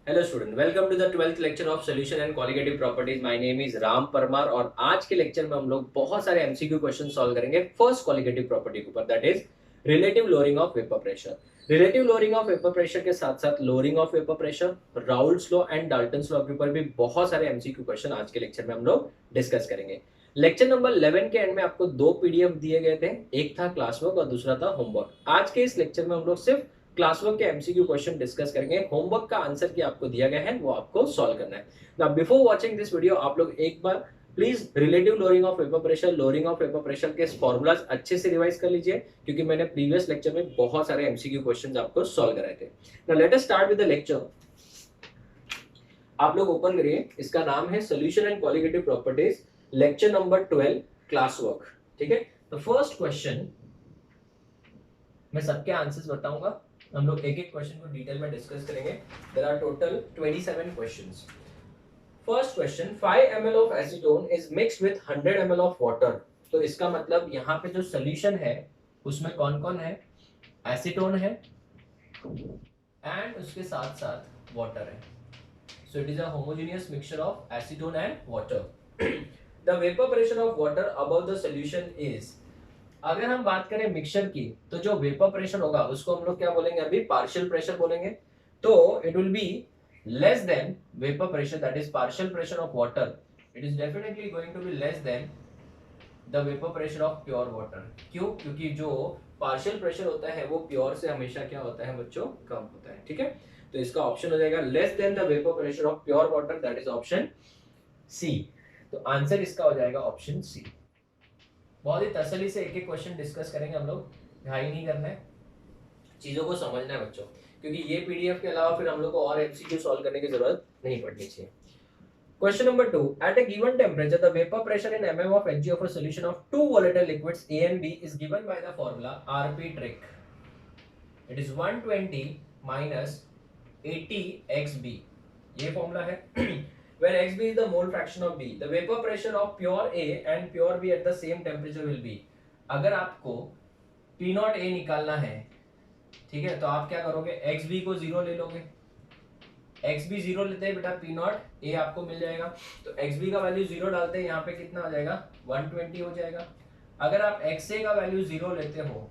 Hello student, welcome to the 12th lecture of solution and qualitative properties. My name is Ram Parmar और आज के lecture में हम लोग बहुत सारे एमसीक्यू क्वेश्चन सॉल्व करेंगे फर्स्ट क्वालिटेटिव प्रॉपर्टी के ऊपर, that is relative lowering of vapour pressure. Relative lowering of vapour pressure के साथ साथ lowering of vapour pressure, Raoult's law and Dalton's law के ऊपर भी बहुत सारे एमसीक्यू क्वेश्चन आज के लेक्चर में हम लोग डिस्कस करेंगे। लेक्चर नंबर 11 के एंड में आपको दो पीडीएफ दिए गए थे, एक था क्लास वर्क और दूसरा था होमवर्क। आज के इस लेक्चर में हम लोग सिर्फ क्लास वर्क के एमसीक्यू क्वेश्चन डिस्कस करेंगे। होमवर्क का आंसर की आपको दिया गया है, वो आपको सॉल्व करना है। Now before watching this video, आप लोग एक बार please relative lowering of vapour pressure, lowering of vapour pressure के फॉर्मूलाज अच्छे से रिवाइज कर लीजिए, क्योंकि मैंने प्रीवियस लेक्चर में बहुत सारे एमसीक्यू क्वेश्चंस आपको सॉल्व कराए थे। Now let us start with the lecture. आप लोग ओपन करिए, इसका नाम है solution and qualitative properties, lecture number 12, class work. ठीक है, तो फर्स्ट क्वेश्चन मैं सबके आंसर्स बताऊंगा, हम लोग एक एक क्वेश्चन को डिटेल में डिस्कस करेंगे। There are total 27 questions. First question, 5 ml of acetone is mixed with 100 ml of water. तो इसका मतलब यहाँ पे जो सोल्यूशन है उसमें कौन कौन है? एसीटोन है एंड उसके साथ साथ वाटर है। So it is a homogeneous mixture of acetone and water. The vapour pressure of water above the solution is, अगर हम बात करें मिक्सचर की, तो जो वेपर प्रेशर होगा उसको हम लोग क्या बोलेंगे? अभी पार्शियल प्रेशर बोलेंगे। तो it will be less than vapour pressure, that is partial pressure of water. It is definitely going to be less than the vapour pressure of pure water. क्यों? क्योंकि जो पार्शियल प्रेशर होता है वो pure से हमेशा क्या होता है बच्चों? कम होता है। ठीक है, तो इसका ऑप्शन हो जाएगा less than the vapour pressure of pure water, that is option C. तो आंसर इसका हो जाएगा ऑप्शन सी। बहुत ही तसल्ली से एक एक क्वेश्चन डिस्कस करेंगे हम लोग, घाई नहीं करना है, चीजों को समझना है बच्चों, क्योंकि ये पीडीएफ के अलावा फिर हम लोग को और एमसीक्यू सॉल्व करने की जरूरत नहीं पड़नी चाहिए। Question number 2, at a given temperature the vapour pressure in mm of Hg of a solution of two volatile liquids A and B is given by the formula Rp trick. It is 120 minus 80 xb, ये formula है। Where xb is the mole fraction of B, the vapor pressure of pure A and pure B at the same temperature will be। अगर आपको P naught A निकालना है, ठीक है, तो आप क्या करोगे? xb को जीरो ले लोगे। xb जीरो लेते हैं बेटा, P नॉट A आपको मिल जाएगा। तो xb का वैल्यू जीरो डालते हैं, यहाँ पे कितना हो जाएगा? 120 हो जाएगा। अगर आप xa का वैल्यू जीरो लेते हो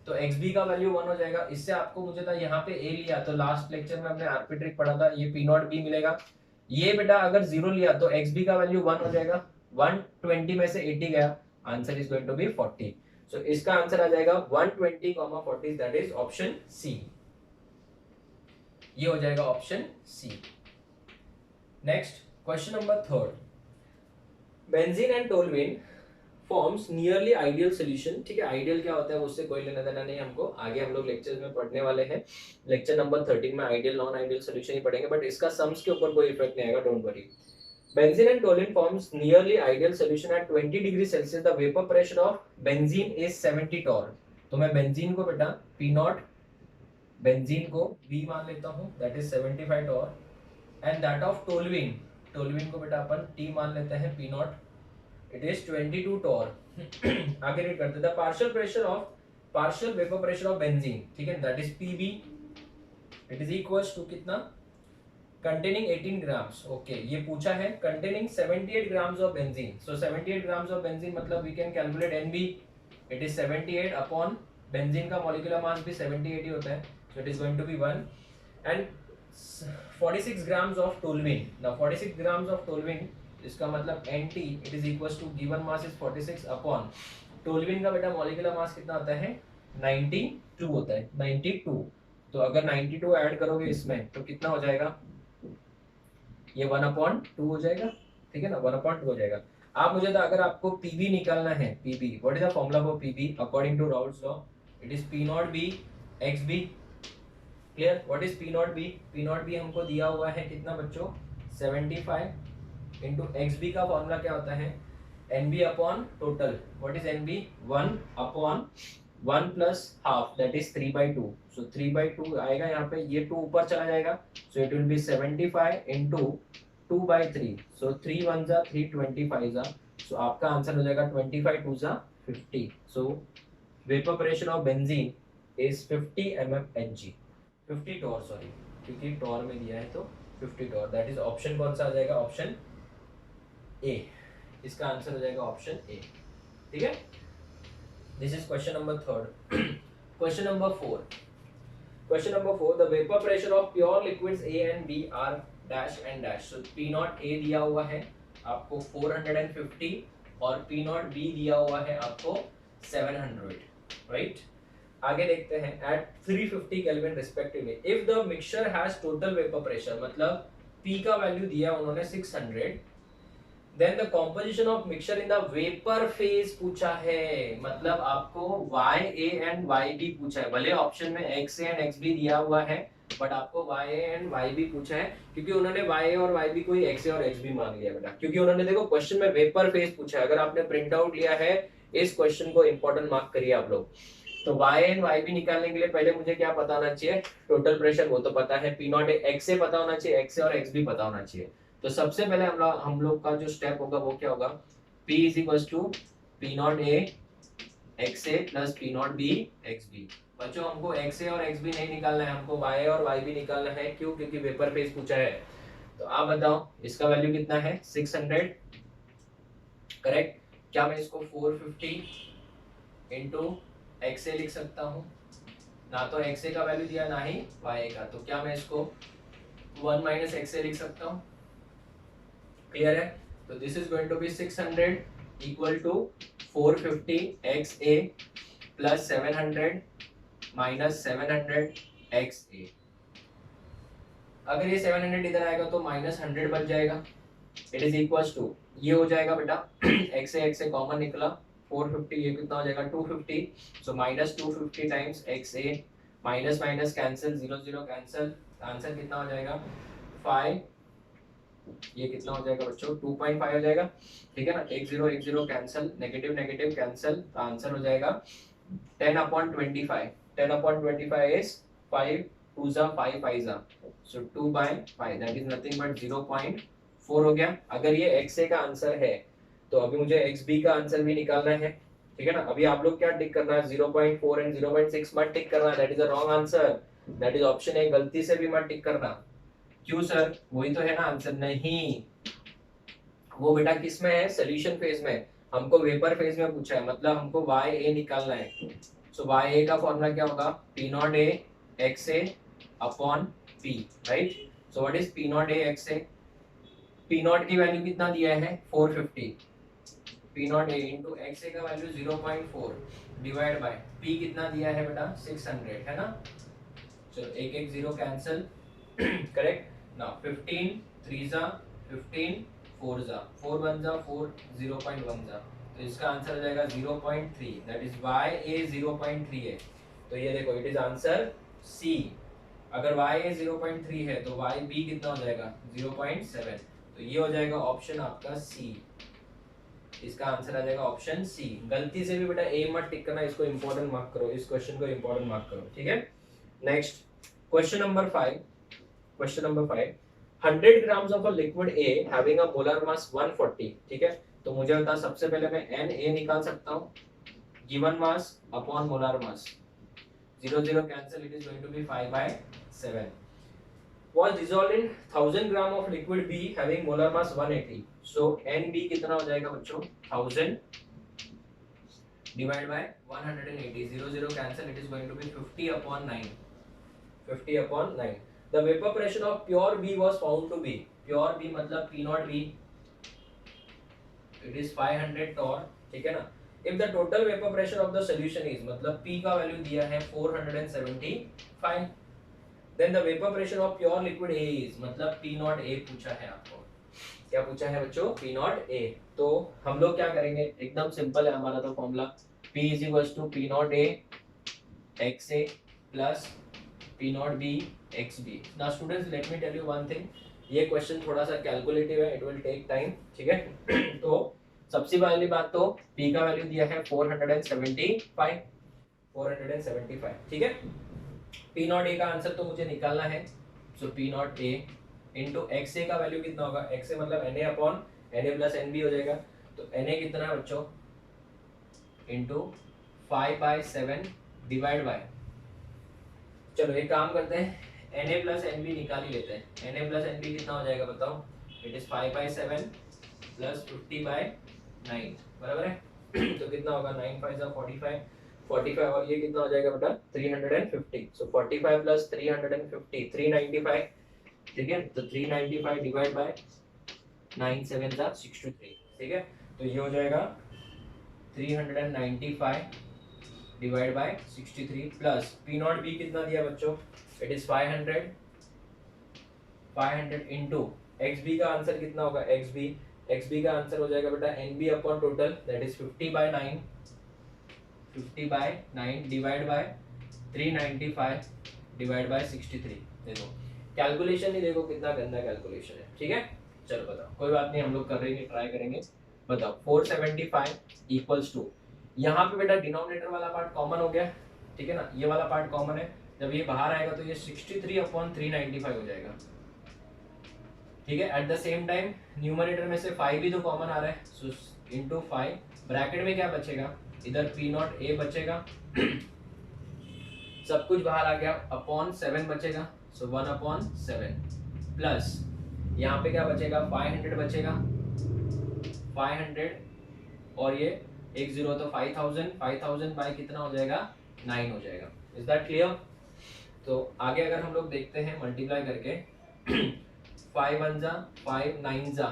तो xb का वैल्यू 1 हो जाएगा। इससे आपको, मुझे था यहाँ पे a लिया तो लास्ट लेक्चर में हमने आरपी ट्रिक पढ़ा था, ये P नॉट B मिलेगा। ये बेटा अगर जीरो लिया तो xb का वैल्यू 1 हो जाएगा। 120 में से 80 गया, answer is going to be 40। So इसका आंसर आ जाएगा 120, 40, दैट इज ऑप्शन सी। ये हो जाएगा option C. Next question number 3, benzene and toluene forms nearly ideal solution. ठीक है, आइडियल क्या होता है उससे कोई लेना देना नहीं हमको, आगे हम लोग लेक्चर्स में पढ़ने वाले हैं। लेक्चर नंबर 13 में आइडियल नॉन आइडियल सॉल्यूशन ही पढ़ेंगे, बट इसका सम्स के ऊपर कोई इफेक्ट नहीं आएगा, don't worry. Benzene and toluene forms nearly ideal solution at 20 degree Celsius. The vapour pressure of benzene is 70 torr. तो मैं बेंजीन को बेटा P नॉट, बेंजीन को V मान लेता हूं, that is 75 torr, and that of toluene, toluene को बेटा अपन T मान लेते हैं, P naught, it is 22 torr. आगे रीड करते हैं, partial pressure of, partial vapour pressure of benzene, ठीक है, that is Pb, it is equals to कितना? Containing 18 grams. ओके, ये पूछा है containing 78 grams of benzene. So 78 grams of benzene मतलब we can calculate Nb, it is 78 upon benzene का molecular mass भी 78 ही होता है, so it is going to be 1, and 46 grams of toluene. Now 46 grams of toluene, इसका मतलब Nt, it is equals to given mass is 46 upon toluene का बेटा molecular mass कितना होता है? 92 होता है, 92। तो अगर 92 ऐड करोगे इसमें तो कितना हो जाएगा? ये 1/2 हो जाएगा, ठीक है ना, 1/2 हो जाएगा। आप मुझे अगर आपको Pb निकालना है, Pb, what is the formula for Pb according to Raoult's law? It is P naught B xb। Clear? What is P naught B? P naught B हमको दिया हुआ है कितना बच्चों? 75 इंटू xb का फॉर्मूला क्या होता है? Nb upon total. What is Nb? 1 upon 1 plus half, that is 3/2। सो 3/2 आएगा यहाँ पे, ये 2 ऊपर चला जाएगा, so it will B 75 into 2/3। सो 3 1 जा 3, 25 जा, सो आपका आंसर हो जाएगा 25 2 जा 50। So vapour pressure of benzene is 50 mm Hg, 50 torr, sorry. क्योंकि टॉर में दिया है तो 50 टॉर, दैट इज ऑप्शन कौन सा आ जाएगा, ऑप्शन ए, इसका आंसर हो जाएगा ऑप्शन ए। ठीक है, this is question number 3। Question number 4, question number 4, the vapour pressure of pure liquids A and B are dash and dash. So P naught A दिया हुआ है आपको 450 और पी नॉट बी दिया हुआ है आपको 700, राइट। आगे देखते हैं, at 350 kelvin respectively if the mixture has total vapour pressure, मतलब पी का वैल्यू दिया उन्होंने 600, then the composition of mixture in the vapour phase पूछा है, मतलब आपको Y A and Y B पूछा है। भले ऑप्शन में X A and X B दिया हुआ है, बट आपको Y A and Y B पूछा है, क्योंकि उन्होंने वाई ए और वाई बी को ही एक्स ए और एक्स बी मान लिया बेटा, क्योंकि उन्होंने देखो क्वेश्चन में वेपर फेज पूछा है। अगर आपने प्रिंट आउट लिया है इस क्वेश्चन को इंपॉर्टेंट मार्क करिए आप लोग। तो वाई एंड वाई बी निकालने के लिए पहले मुझे क्या पता होना चाहिए, टोटल प्रेशर, वो तो पता है, पी नॉट एक्स ए पता होना चाहिए, एक्स ए और एक्स बी पता होना चाहिए। तो सबसे पहले हम लोग का जो स्टेप होगा वो क्या होगा, P is equal to P naught A x A plus P naught B x B. बच्चों हमको एक्स ए और एक्स बी नहीं निकालना है, हमको वाई और वाई बी निकालना है। क्यों? क्योंकि वेपर फेज पूछा है। तो आप बताओ इसका वैल्यू कितना है, 600, करेक्ट। क्या मैं इसको 450 इंटू एक्स ए लिख सकता हूँ? ना तो एक्स ए का वैल्यू दिया ना ही वाई का, तो क्या मैं इसको 1 माइनस एक्स ए लिख सकता हूँ? क्लियर है? तो this is going to be 600 equal to 450 x A plus 700 minus 700 एक्स ए। अगर ये 700 इधर आएगा तो माइनस 100 बच जाएगा। इट इज इक्वल टू, ये हो जाएगा बेटा एक्स ए कॉमन निकला, 450, ये कितना हो जाएगा 250, so minus 250 times x A, minus minus cancel, 0 0 cancel, answer कितना हो जाएगा 5, ये कितना हो जाएगा बच्चों 2.5 हो जाएगा। ठीक है ना, 1 0 कैंसिल, नेगेटिव नेगेटिव कैंसिल, तो आंसर हो जाएगा 10/25। 10/25 इज 5 2 जा 5 5 जा, सो 2/5, दैट इज नथिंग बट 0.4 हो गया। अगर ये एक्स ए का आंसर है तो अभी मुझे एक्स बी का आंसर भी निकालना है। ठीक है ना, अभी आप लोग क्या टिक करना है, 0.4 एंड 0.6 मत टिक करना, that is a wrong answer, that is option A, गलती से भी मत टिक करना। क्यों सर, वही तो है ना आंसर? नहीं, वो बेटा किस में है, सॉल्यूशन फेज में, हमको वेपर फेज में पूछा है, मतलब हमको वाई ए निकालना है। सो वाई ए का फॉर्मूला क्या होगा, P naught A x A upon P, right. So what is P naught A x A, P naught की वैल्यू कितना दिया है 450, P naught A into x A का वैल्यू 0.4 डिवाइड बाय पी कितना दिया है बेटा 600, है ना। चलो एक एक जीरो कैंसिल, करेक्ट। नाउ 15 3 जा 15, 4 जा 4 1 जा 4, 0.1 जा, तो इसका आंसर हो जाएगा 0.3, दैट इज वाई ए 0.3 है। तो ये देखो इट इज आंसर सी। अगर वाई ए 0.3 है तो वाई बी कितना हो जाएगा 0.7, तो ये हो जाएगा ऑप्शन आपका सी, इसका आंसर आ जाएगा ऑप्शन सी। गलती से भी बेटा ए मत टिक करना, इसको इंपॉर्टेंट मार्क करो, इस क्वेश्चन को इंपॉर्टेंट मार्क करो। ठीक है, next question number 5, question number 5, 100 grams of a liquid A having a molar mass 140, ठीक है। तो मुझे बता, सबसे पहले मैं Na निकाल सकता हूँ, given mass upon molar mass, 0 0 cancel, it is going to be 5/7, was dissolved in 1000 gram of liquid B having molar mass 180, so NB कितना हो जाएगा बच्चों 1000 divided by 180, 0 0 cancel, it is going to be 50/9, 50/9। The vapor pressure of pure B was found to be, pure B मतलब P not B, it is 500 torr, ठीक है ना। If the total vapor pressure of the solution is, मतलब P का value दिया है 475, then the vapor pressure of pure liquid A is, मतलब P not A पूछा है आपको, क्या पूछा है बच्चों P not A। तो हम लोग क्या करेंगे, एकदम सिंपल है हमारा तो formula, P is equals to P not A x A plus P not B x B। Now students let me tell you one thing, ये क्वेश्चन थोड़ा सा कैलकुलेटिव है, इट विल टेक टाइम, ठीक है। तो सबसे पहली बात तो P का वैल्यू दिया है 475, 475, ठीक है। P नॉट ए का आंसर तो मुझे निकालना है, so P naught A into x A का वैल्यू कितना होगा, एक्स ए मतलब Na upon Na plus NB हो जाएगा, तो Na कितना है बच्चों इंटू 5/7 डिवाइड बाय, चलो एक काम करते हैं, Na प्लस एनबी निकाल ही लेते हैं। Na प्लस एनबी कितना हो जाएगा बताओ? इट इज 5/7 प्लस 50/9 बराबर है। तो कितना होगा? 9 5 जा 45, 45 और ये कितना हो जाएगा बेटा? 350। सो 45 प्लस 350 395, ठीक है। तो 395 डिवाइड बाय 9 7 जा 63, ठीक है। तो ये हो जाएगा 395 divide by 63 plus P naught B कितना दिया बच्चों? It is 500 into X B का आंसर कितना होगा? एक्स बी का आंसर हो जाएगा बेटा N B upon total, that is 50/9 divide by 395 divide by 63। देखो कैलकुलेशन ही देखो कितना गंदा कैलकुलेशन है, ठीक है। चलो बताओ, कोई बात नहीं, हम लोग करेंगे, ट्राई करेंगे। बताओ 475 इक्वल्स टू, यहाँ पे बेटा डिनोमिनेटर वाला पार्ट कॉमन हो गया, ठीक है ना, ये वाला पार्ट कॉमन है। जब ये बाहर आएगा तो ये 63/395 हो जाएगा, ठीक है। At the same time numerator में से 5 भी तो कॉमन आ रहा है, सो इनटू 5 ब्रैकेट में क्या बचेगा? इधर पी नॉट ए बचेगा सब कुछ बाहर आ गया, अपॉन 7 बचेगा, सो 1/7 प्लस यहाँ पे क्या बचेगा? 500 बचेगा, 500 और ये एक जीरो तो 5000 बाय कितना हो जाएगा? 9 हो जाएगा। Is that clear? तो आगे अगर हम लोग देखते हैं मल्टीप्लाई करके 5 1 जा 5 9 जा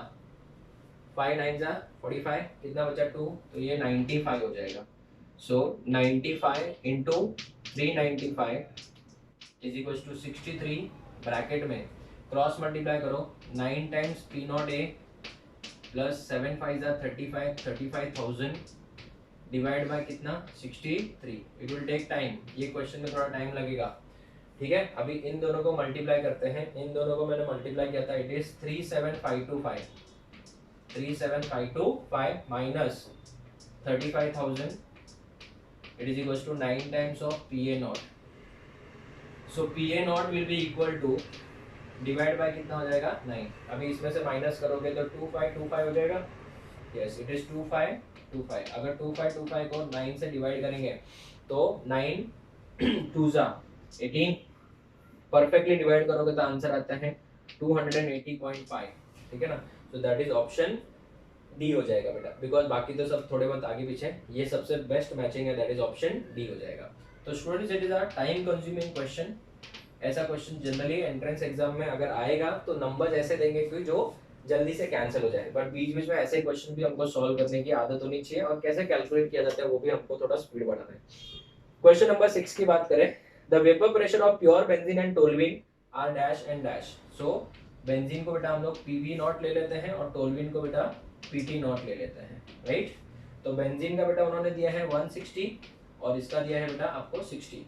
5 9 जा 45, कितना बचा? 2, तो ये 95 हो जाएगा। So 95 into 395 is equal to 63, bracket में क्रॉस मल्टीप्लाई करो, 9 times P naught A plus 7 5 जा 35, 35,000 डिवाइड बाय कितना? 63। इट विल टेक टाइम, ये क्वेश्चन में थोड़ा टाइम लगेगा, ठीक है। अभी इन दोनों को मल्टीप्लाई करते हैं, इन दोनों को मैंने मल्टीप्लाई किया था, it is 37525 minus 35,000, it is equal to 9 times of P A naught. So P A naught will be equal to divide by कितना हो जाएगा? 9। अभी इसमें से माइनस करोगे तो 2525 हो जाएगा, यस इट इज 2525। अगर 2525 को 9 से डिवाइड करेंगे तो 9 2 जा 18, परफेक्टली डिवाइड करोगे तो आंसर आता है 280.5, ठीक है ना। So that is option D हो जाएगा बेटा, बिकॉज बाकी तो सब थोड़े बहुत आगे पीछे, ये सबसे बेस्ट मैचिंग है, दैट इज ऑप्शन डी हो जाएगा। तो students, it is a time consuming question. ऐसा क्वेश्चन जनरली एंट्रेंस एग्जाम में अगर आएगा तो नंबर्स ऐसे देंगे कि जो जल्दी से कैंसिल हो जाए, बट बीच बीच में ऐसे क्वेश्चन भी हमको सॉल्व करने की आदत होनी चाहिए, और कैसे कैलकुलेट किया जाता है वो भी हमको थोड़ा स्पीड बढ़ाना है। क्वेश्चन नंबर 6 की बात करें, the vapour pressure of pure benzene and toluene are dash and dash. So benzene को बेटा हम लोग पीवी नॉट ले लेते हैं और टोल्यूइन को बेटा पीटी नॉट ले लेते हैं, राइट। तो बेंजीन का बेटा उन्होंने दिया है 160 और इसका दिया है बेटा आपको 60।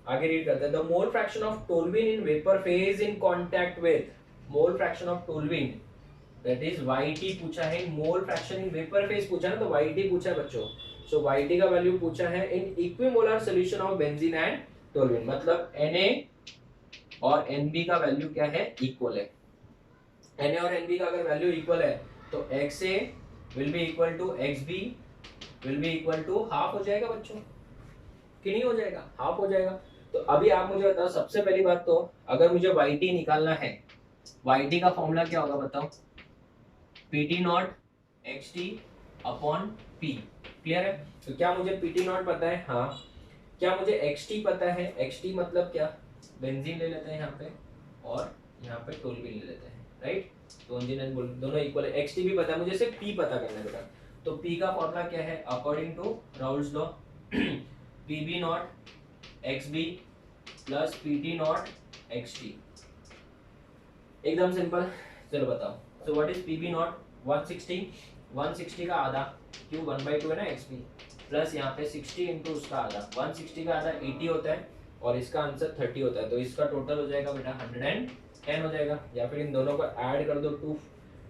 आगे रीड करते हैं, the mole fraction of toluene in vapour phase in contact with, mole fraction of toluene that is YT पूछा है, mole fraction in vapour phase पूछा है, तो YT पूछा है बच्चों। सो YT का वैल्यू पूछा है in equimolar solution of benzene and toluene, मतलब Na और Nb का वैल्यू क्या है? इक्वल है। Na और Nb का अगर वैल्यू इक्वल है तो XA will be equal to XB will be equal to half हो जाएगा बच्चों, कि नहीं हो जाएगा? हाफ हो जाएगा। तो अभी आप मुझे बताओ, सबसे पहली बात तो अगर मुझे YT निकालना है, YT का फॉर्मूला क्या होगा बताओ? PT naught XT upon P, clear है? तो क्या मुझे PT नॉट पता है? हाँ। क्या मुझे XT पता है? XT मतलब क्या? बेंजीन ले लेते हैं यहाँ पे और यहाँ पे टोल्यूइन ले लेते हैं, राइट। तो दोनों इक्वल है। XT भी पता है मुझे, सिर्फ P पता करना है बेटा। तो P का फॉर्मूला क्या है? According to Raoult's law PB naught XB plus PT naught XT, एकदम सिंपल। चलो बताओ, so what is PB naught? 160 का आधा, क्यों 1/2 है ना XB, प्लस यहाँ पे 60 इंटू उसका आधा, 160 का आधा 80 होता है और इसका आंसर 30 होता है, तो इसका टोटल हो जाएगा बेटा 110 हो जाएगा। या फिर इन दोनों को ऐड कर दो,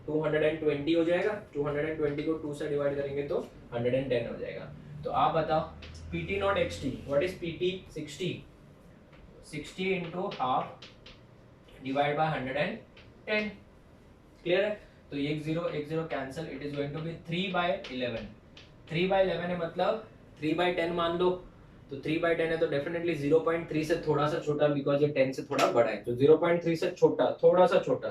220 हो जाएगा, 220 को 2 से डिवाइड करेंगे तो 110 हो जाएगा। तो आप बताओ PT naught XT, what is PT? 60 into half divide by 110, clear है? तो एक zero cancel, it is going to be 3/11। 3/11 है मतलब 3/10 मान लो, तो तो 3/10 है तो डेफिनेटली 0.3 से थोड़ा सा छोटा, बिकॉज ये 10 से थोड़ा बड़ा है, तो 0.3 से छोटा, थोड़ा सा छोटा,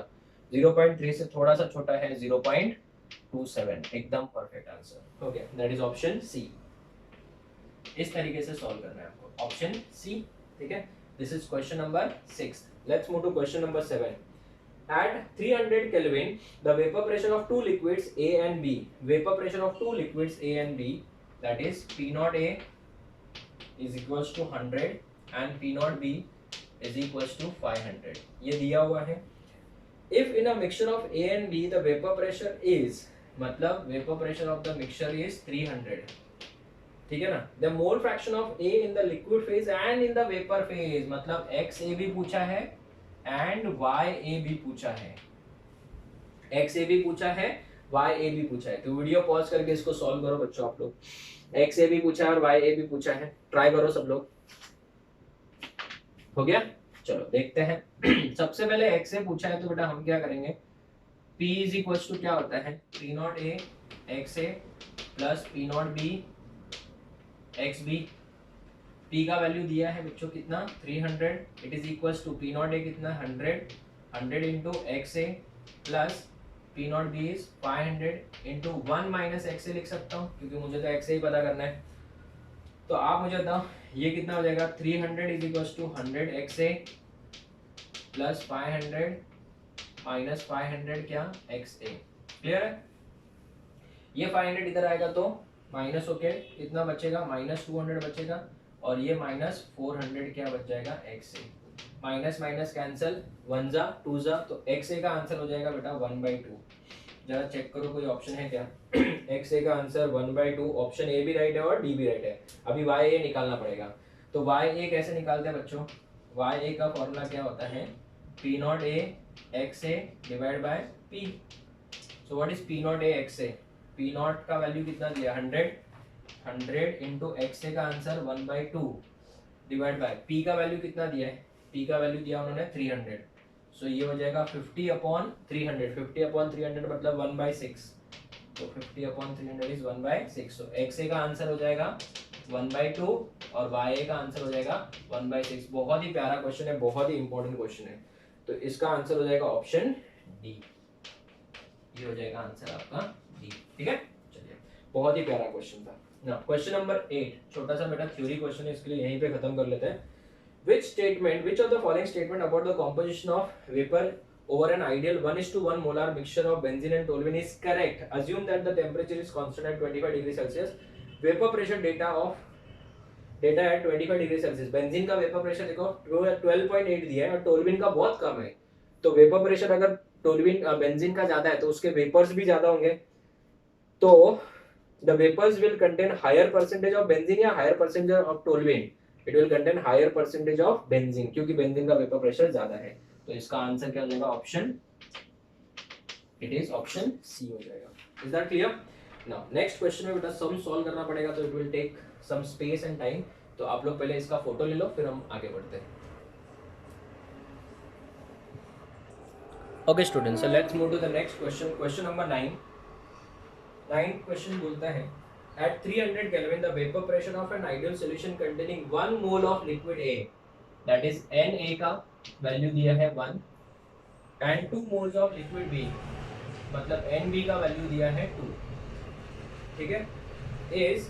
0.3 से थोड़ा सा छोटा है 0.27, एकदम perfect answer. Okay, that is option C. इस तरीके से सॉल्व करना है आपको, ऑप्शन सी, ठीक है। This is question number 6। Let's move to question number 7। At 300 Kelvin, the vapor pressure of two liquids A and B, vapor pressure of two liquids A and B, that is P naught A is equals to 100 and P naught B is equals to 500. ये दिया हुआ है। If in a mixture of A and B the vapor pressure is, मतलब vapor pressure of the mixture is 300, ठीक है ना। The mole fraction of A in the liquid phase and in the vapor phase, मतलब XA भी पूछा है and Y ए भी पूछा है, एक्स ए भी पूछा है, वाई ए भी पूछा है। तो वीडियो पॉज करके इसको सॉल्व करो बच्चों आप लोग। एक्स ए भी पूछा है और वाई ए भी पूछा है, ट्राई करो सब लोग। हो गया, चलो देखते हैं। सबसे पहले एक्स ए पूछा है तो बेटा हम क्या करेंगे, P इज इक्वल टू क्या होता है, P naught A x A plus P naught B x B. P का वैल्यू दिया है बच्चों कितना, 300, it is equals to P naught A कितना 100 into x A plus P naught B is 500 into 1 minus x A लिख सकता हूँ क्योंकि मुझे तो एक्स ए ही पता करना है। तो आप मुझे बताओ ये कितना हो जाएगा, 300 is equals to 100 X A plus 500 minus 500 क्या एक्स ए। क्लियर है, ये 500 इधर आएगा तो माइनस होके कितना बचेगा, माइनस 200 बचेगा और ये माइनस 400 क्या बच जाएगा x A. Minus minus cancel, 1 जा 2 जा, तो एक्स ए का आंसर हो जाएगा बेटा 1/2। जरा चेक करो कोई ऑप्शन है क्या। एक्स ए का आंसर 1/2, ऑप्शन ए भी राइट है और डी भी राइट है। अभी वाई ए निकालना पड़ेगा, तो वाई ए कैसे निकालते हैं बच्चों, वाई ए का फॉर्मूला क्या होता है, P naught A x A divide by P. So what is P naught A x A, P naught का वैल्यू कितना दिया 100 इंटू एक्स ए का आंसर 1/2 डिवाइड बाय पी का वैल्यू कितना दिया है, पी का वैल्यू दिया उन्होंने 300। सो ये हो जाएगा 50/300, 50/300 मतलब 1/6, तो 50/300 इज 1/6। सो एक्स ए का आंसर हो जाएगा 1/2 और वाई ए का आंसर हो जाएगा 1/6। बहुत ही प्यारा क्वेश्चन है, बहुत ही इंपॉर्टेंट क्वेश्चन है, तो इसका आंसर हो जाएगा ऑप्शन डी। ये हो जाएगा आंसर आपका डी, ठीक है। चलिए, बहुत ही प्यारा क्वेश्चन था ना। क्वेश्चन नंबर 8 छोटा सा बेटा थ्योरी क्वेश्चन है, इसके लिए यहीं पे खत्म कर लेते हैं। which of the following statement about the composition of vapor over an ideal 1:1 molar mixture of benzene and toluene is correct? Assume that the temperature is constant at 25 degrees Celsius. Vapor pressure data at 25 degrees Celsius. Benzene का vapour pressure देखो 12.8 दिया है और toluene का बहुत कम है, तो vapour pressure अगर टोल्यूइन बेंजीन का ज्यादा है तो उसके वेपर्स भी ज्यादा होंगे, तो the vapors will contain higher percentage of benzene या higher percentage of toluene, it will contain higher percentage of benzene क्योंकि बेंजीन का वेपर प्रेशर ज्यादा है। तो इसका आंसर क्या हो जाएगा, option, it is option C हो जाएगा। Is that clear? Now next question में बेटा सम सॉल्व करना पड़ेगा, तो it will take some space and time, तो आप लोग पहले इसका फोटो ले लो फिर हम आगे बढ़ते हैं। Okay students, so let's move to the next question, question number 9। 9th question बोलता है at 300 Kelvin the vapor pressure of an ideal solution containing 1 mole of liquid A, that is Na का value दिया है 1 and 2 moles of liquid B, मतलब Nb का value दिया है 2, ठीक है, is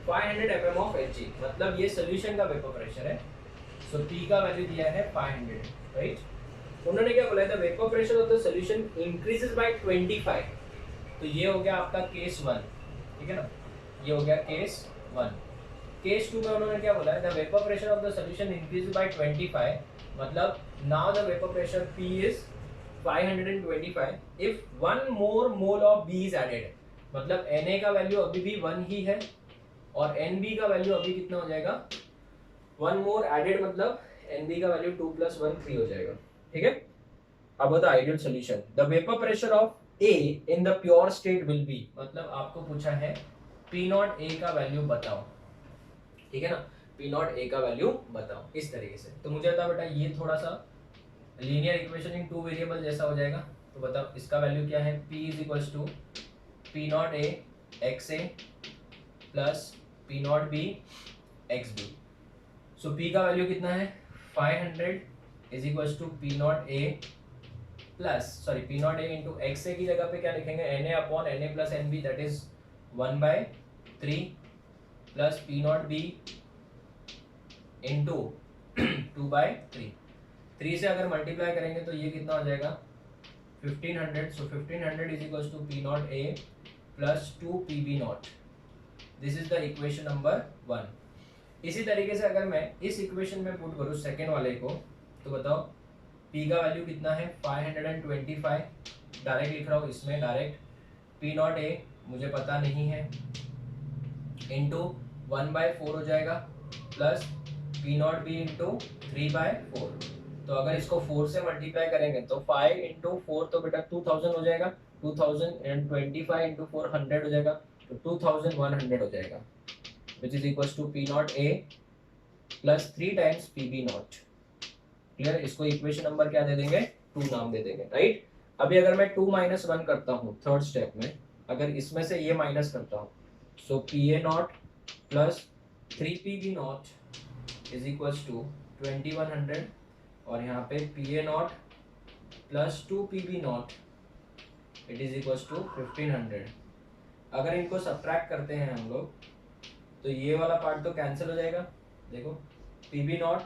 500 mm of Hg, मतलब ये सोल्यूशन का वेपर प्रेशर है। सो P का वैल्यू दिया है 500, राइट। उन्होंने क्या बोला है, the vapour pressure of the solution increases by 25, तो ये हो गया आपका केस 1, ठीक है ना, ये हो गया केस 1। केस 2 में उन्होंने क्या बोला है, the vapour pressure of the solution increases by 25, मतलब now the vapour pressure P is 525 if 1 more mole of B is added, मतलब Na का वैल्यू अभी भी 1 ही है और Nb का वैल्यू अभी कितना हो जाएगा, 1 मोर एडेड, मतलब Nb का वैल्यू 2 + 1 3 हो जाएगा, ठीक है। अब the ideal solution, the vapour pressure of A in the pure state will be, मतलब आपको पूछा है P नॉट A का वैल्यू बताओ, ठीक है ना, P नॉट A का वैल्यू बताओ, इस तरीके से। तो मुझे बता बेटा ये थोड़ा सा लीनियर इक्वेशन इन 2 वेरिएबल जैसा हो जाएगा, तो बताओ इसका वैल्यू क्या है, P is equals to P naught A x A plus P naught B x B. So P का वैल्यू कितना है 500 is equal to P naught A plus sorry P naught A into x A की जगह पे क्या लिखेंगे N A upon N A plus N B that is 1/3 plus P naught B into 2/3 3 से अगर मल्टीप्लाई करेंगे तो ये कितना हो जाएगा 1500 so 1500 is equal to P naught A plus 2 P B naught this is the equation number 1। इसी तरीके से अगर मैं इस इक्वेशन में पुट करूँ सेकेंड वाले को तो बताओ P का वैल्यू कितना है 525 डायरेक्ट लिख रहा हूँ इसमें डायरेक्ट P नॉट ए मुझे पता नहीं है इंटू 1/4 हो जाएगा plus P naught B into 3/4 तो अगर इसको 4 से मल्टीप्लाई करेंगे तो 5 इंटू 4 तो बेटा 2000 हो जाएगा 2025 इंटू 4 100 हो जाएगा तो 2100 हो जाएगा which is equal to P naught A plus 3 times P B naught. Clear, इसको इक्वेशन नंबर क्या दे देंगे 2 नाम दे देंगे राइट। अभी अगर मैं 2 - 1 करता हूँ थर्ड स्टेप में अगर इसमें से ये माइनस करता हूँ so P A naught plus 3 P B naught is equal to 2100 और यहाँ पे P A naught plus 2 P B naught it is equal to 1500। अगर इनको सब्ट्रैक्ट करते हैं हम लोग तो ये वाला पार्ट तो कैंसिल हो जाएगा। देखो पी बी नॉट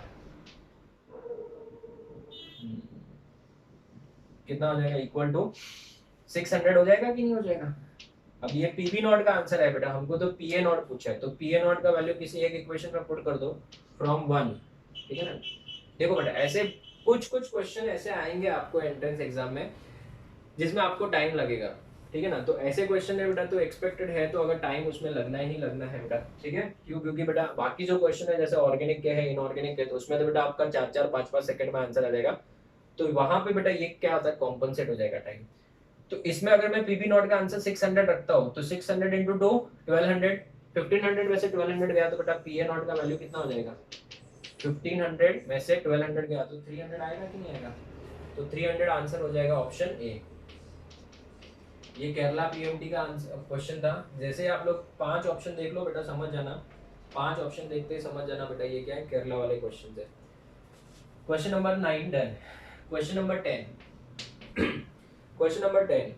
कितना हो जाएगा इक्वल टू 600 हो जाएगा कि नहीं हो जाएगा। अब ये पी बी नॉट का आंसर है बेटा, हमको तो पी ए नॉट पूछा है तो पी ए नॉट का वैल्यू किसी एक इक्वेशन में पुट कर दो फ्रॉम 1, ठीक है ना। देखो बेटा ऐसे कुछ क्वेश्चन ऐसे आएंगे आपको एंट्रेंस एग्जाम में जिसमें आपको टाइम लगेगा, ठीक है ना। तो ऐसे क्वेश्चन है बेटा तो एक्सपेक्टेड है तो अगर टाइम उसमें लगना ही लगना है बेटा, ठीक है। क्यों, क्योंकि बेटा बाकी जो क्वेश्चन है जैसे ऑर्गेनिक के है इनऑर्गेनिक के तो उसमें तो बेटा आपका 4-4 5-5 सेकंड में आंसर आ जाएगा तो वहां पे बेटा ये क्या होता है कॉम्पनसेट हो जाएगा टाइम। तो इसमें अगर मैं पीबी नॉट का आंसर 600 रखता हूँ तो 600 इंटू 2 1200 1500 में से 1200 गया तो बेटा पी ए नॉट का वैल्यू कितना हो जाएगा 1500 में से 1200 गया तो 300 आएगा कि नहीं आएगा। तो 300 आंसर हो जाएगा ऑप्शन ए। ये केरला पीएमटी का क्वेश्चन था। जैसे आप लोग 5 ऑप्शन देख लो बेटा समझ जाना, 5 ऑप्शन देखते ही समझ जाना बेटा ये क्या है केरला वाले क्वेश्चन है। Question number 9 done. Question number 10 question number 10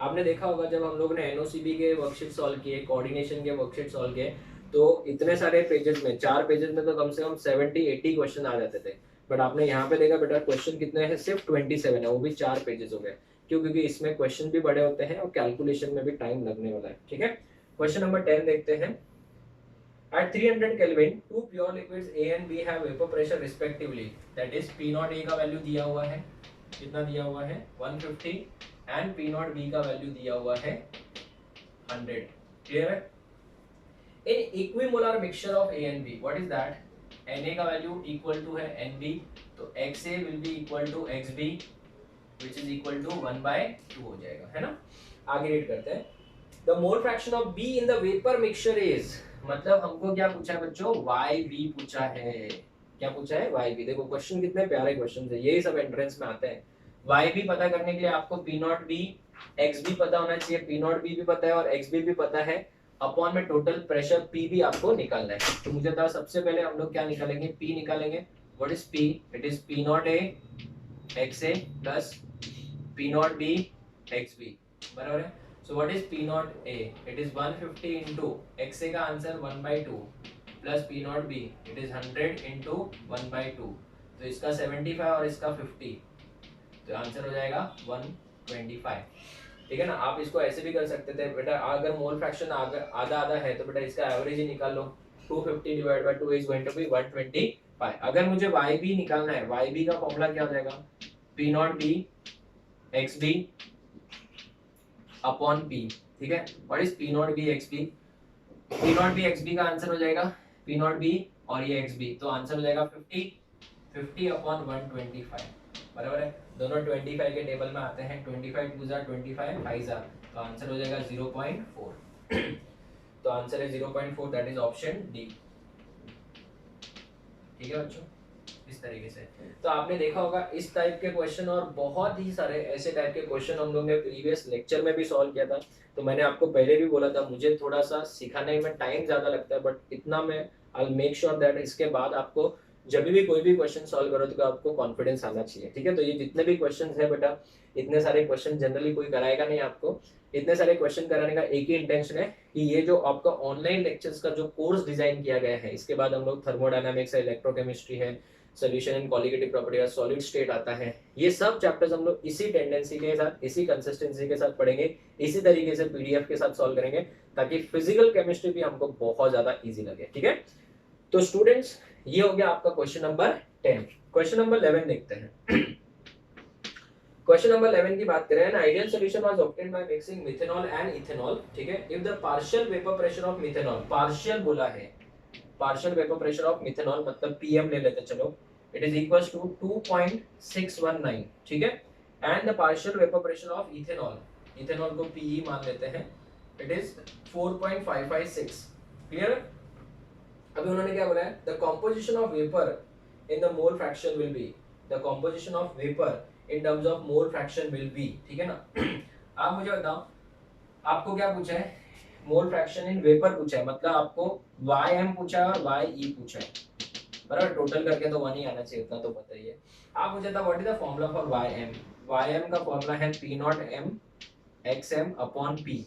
आपने देखा होगा जब हम लोग ने एनओसीबी के वर्कशीट सॉल्व किए कोऑर्डिनेशन के वर्कशीट सॉल्व किए तो इतने सारे पेजेस में 4 पेजेस में तो कम से कम 70-80 क्वेश्चन आ जाते थे। बट आपने यहाँ पे देखा बेटा क्वेश्चन कितने हैं सिर्फ 27 है, वो भी 4 पेजेस हो गए। क्यों, क्योंकि इसमें क्वेश्चन भी बड़े होते हैं और कैलकुलेशन में भी टाइम लगने वाला है, ठीक है। क्वेश्चन नंबर 10 देखते हैं। At 300 Kelvin, two pure liquids A and B have vapor pressure respectively. That is P naught A का वैल्यू दिया हुआ है, कितना दिया हुआ है 150 and P naught B का वैल्यू दिया हुआ है 100. Clear है? In equimolar mixture of A and B, what is that? Na का वैल्यू equal to है Nb, तो Xa will be equal to Xb, which is equal to 1/2 हो जाएगा, है ना। आगे रीड करते हैं। The mole fraction of B in the vapor mixture is, मतलब हमको क्या पूछा है बच्चों YB पूछा है। क्या पूछा है YB। देखो क्वेश्चन कितने प्यारे क्वेश्चन है, यही सब एंट्रेंस में आते हैं। YB पता करने के लिए आपको P नॉट B XB पता होना चाहिए, P नॉट B भी पता है और XB भी पता है, अपॉन में टोटल प्रेशर P भी आपको निकालना है। तो मुझे बताओ सबसे पहले हम लोग क्या निकालेंगे P निकालेंगे। What is P? It is P naught A XA plus P naught B XB, बराबर है। So what is P naught A? It is 150 into XA का answer 1/2 plus P naught B it is 100 into 1/2 तो इसका 75 और इसका 50 तो answer हो जाएगा 125, ठीक है ना। आप इसको ऐसे भी कर सकते थे बेटा, अगर मोल फ्रैक्शन आधा आधा है तो बेटा इसका एवरेज ही निकाल लो, 250 divide by 2 is going to be 125। अगर मुझे YB निकालना है, YB का फॉर्मूला क्या हो जाएगा P naught B XB upon P, ठीक है। What is P naught B XB? P naught B XB का आंसर हो जाएगा P नॉट B और ये XB, तो आंसर हो जाएगा 50 अपॉन 125, बराबर है। दोनों 25 के टेबल में आते हैं, 25 2 जार 25 5 जार, तो आंसर हो जाएगा 0.4 तो आंसर है 0.4 दैट इज ऑप्शन डी, ठीक है बच्चों। इस तरीके से तो आपने देखा होगा इस टाइप के क्वेश्चन और बहुत ही सारे ऐसे टाइप के क्वेश्चन हम लोग ने प्रीवियस लेक्चर में भी सॉल्व किया था। तो मैंने आपको पहले भी बोला था मुझे थोड़ा सा सिखाने में टाइम ज़्यादा लगता है बट इतना मैं I will make sure that इसके बाद आपको जब भी कोई भी क्वेश्चन सॉल्व करो तो आपको कॉन्फिडेंस आना चाहिए, ठीक है। तो ये जितने भी क्वेश्चन है बेटा, इतने सारे क्वेश्चन जनरली कोई कराएगा नहीं आपको। इतने सारे क्वेश्चन कराने का एक ही इंटेंशन है कि ये जो आपका ऑनलाइन लेक्चर्स का जो कोर्स डिजाइन किया गया है, इसके बाद हम लोग थर्मोडायनामिक्स है, इलेक्ट्रोकेमिस्ट्री है, सोल्यूशन एंड कॉलिगेटिव प्रॉपर्टी का सॉलिड स्टेट आता है, ये सब चैप्टर्स हम लोग इसी टेंडेंसी के साथ, इसी कंसिस्टेंसी के साथ पढ़ेंगे, इसी तरीके से पीडीएफ के साथ सॉल्व करेंगे, ताकि फिजिकल केमिस्ट्री भी हमको बहुत ज्यादा इजी लगे, ठीक है। तो स्टूडेंट्स, ये हो गया आपका क्वेश्चन नंबर 10। क्वेश्चन नंबर 11 देखते हैं। क्वेश्चन नंबर 11 की बात करें ना, ideal solution was obtained by mixing methanol and ethanol, ठीक है। If the partial vapour pressure of methanol, partial बोला है, partial vapour pressure of methanol मतलब पीएम ले लेते चलो, इट इज इक्वल्स टू 2.619, ठीक है। And the partial vapour pressure of ethanol, ethanol को पीई मान लेते हैं, इट इज 4.556, क्लियर। अभी उन्होंने क्या बोला है, the composition of vapour in the mole fraction will be, the composition of vapour in terms of mole fraction will be, ठीक है ना। आप मुझे बताओ, आपको क्या पूछा है, मोल फ्रैक्शन इन वेपर पूछा है, मतलब आपको Ym पूछा है और Ye पूछा है, बराबर। टोटल करके तो 1 ही आना चाहिए, उतना तो पता ही है। आप मुझे बताओ what is the formula for Ym, Ym का फॉर्मूला है P not M XM upon P,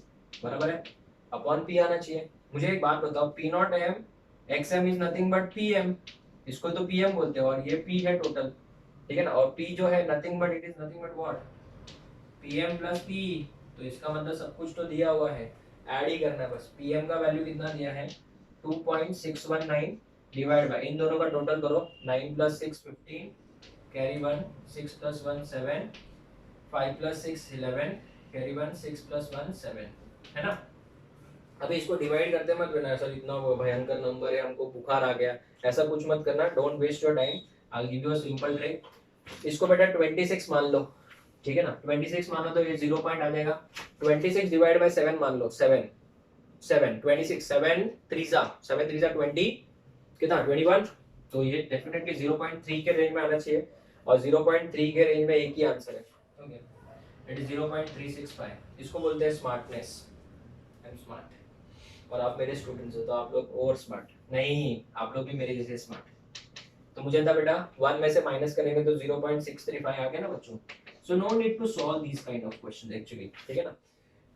बराबर है, अपॉन P आना चाहिए। मुझे एक बात बताओ, P not M XM is nothing but PM, इसको तो PM बोलते हैं, और ये P है टोटल, ठीक है ना। और P जो है nothing but, it is nothing but what, PM plus P, तो इसका मतलब सब कुछ तो दिया हुआ है, ऐड ही करना है बस। PM का वैल्यू कितना दिया है 2.619 डिवाइड बाय, इन दोनों का टोटल करो, 9 plus 6 15, carry 1, 6 plus 1 7, 5 plus 6 11, carry 1, 6 plus 1 7, है ना। अभी इसको डिवाइड करते मत करना, सर इतना वो भयंकर नंबर है, हमको बुखार आ गया, ऐसा कुछ मत करना, don't waste your time. I will give you a simple trick. इसको बेटा 26 मान लो, ठीक है ना, 26 मानो तो ये 0 पॉइंट आ जाएगा। 26 डिवाइड बाय 7 मान लो, 7 7 26, 7 3 20 कितना 21, तो ये डेफिनेटली 0.3 के रेंज में आना चाहिए, और 0.3 के रेंज में एक ही आंसर है, ओके, इट इज 0.365। इसको बोलते हैं स्मार्टनेस, आई एम स्मार्ट, और आप मेरे स्टूडेंट्स हो तो आप लोग ओवर स्मार्ट नहीं, आप लोग भी मेरे जैसे स्मार्ट। तो मुझे था बेटा 1 में से माइनस करेंगे तो 0.635 आ गया ना बच्चों। So no need to solve these kind of question actually, ठीक है ना।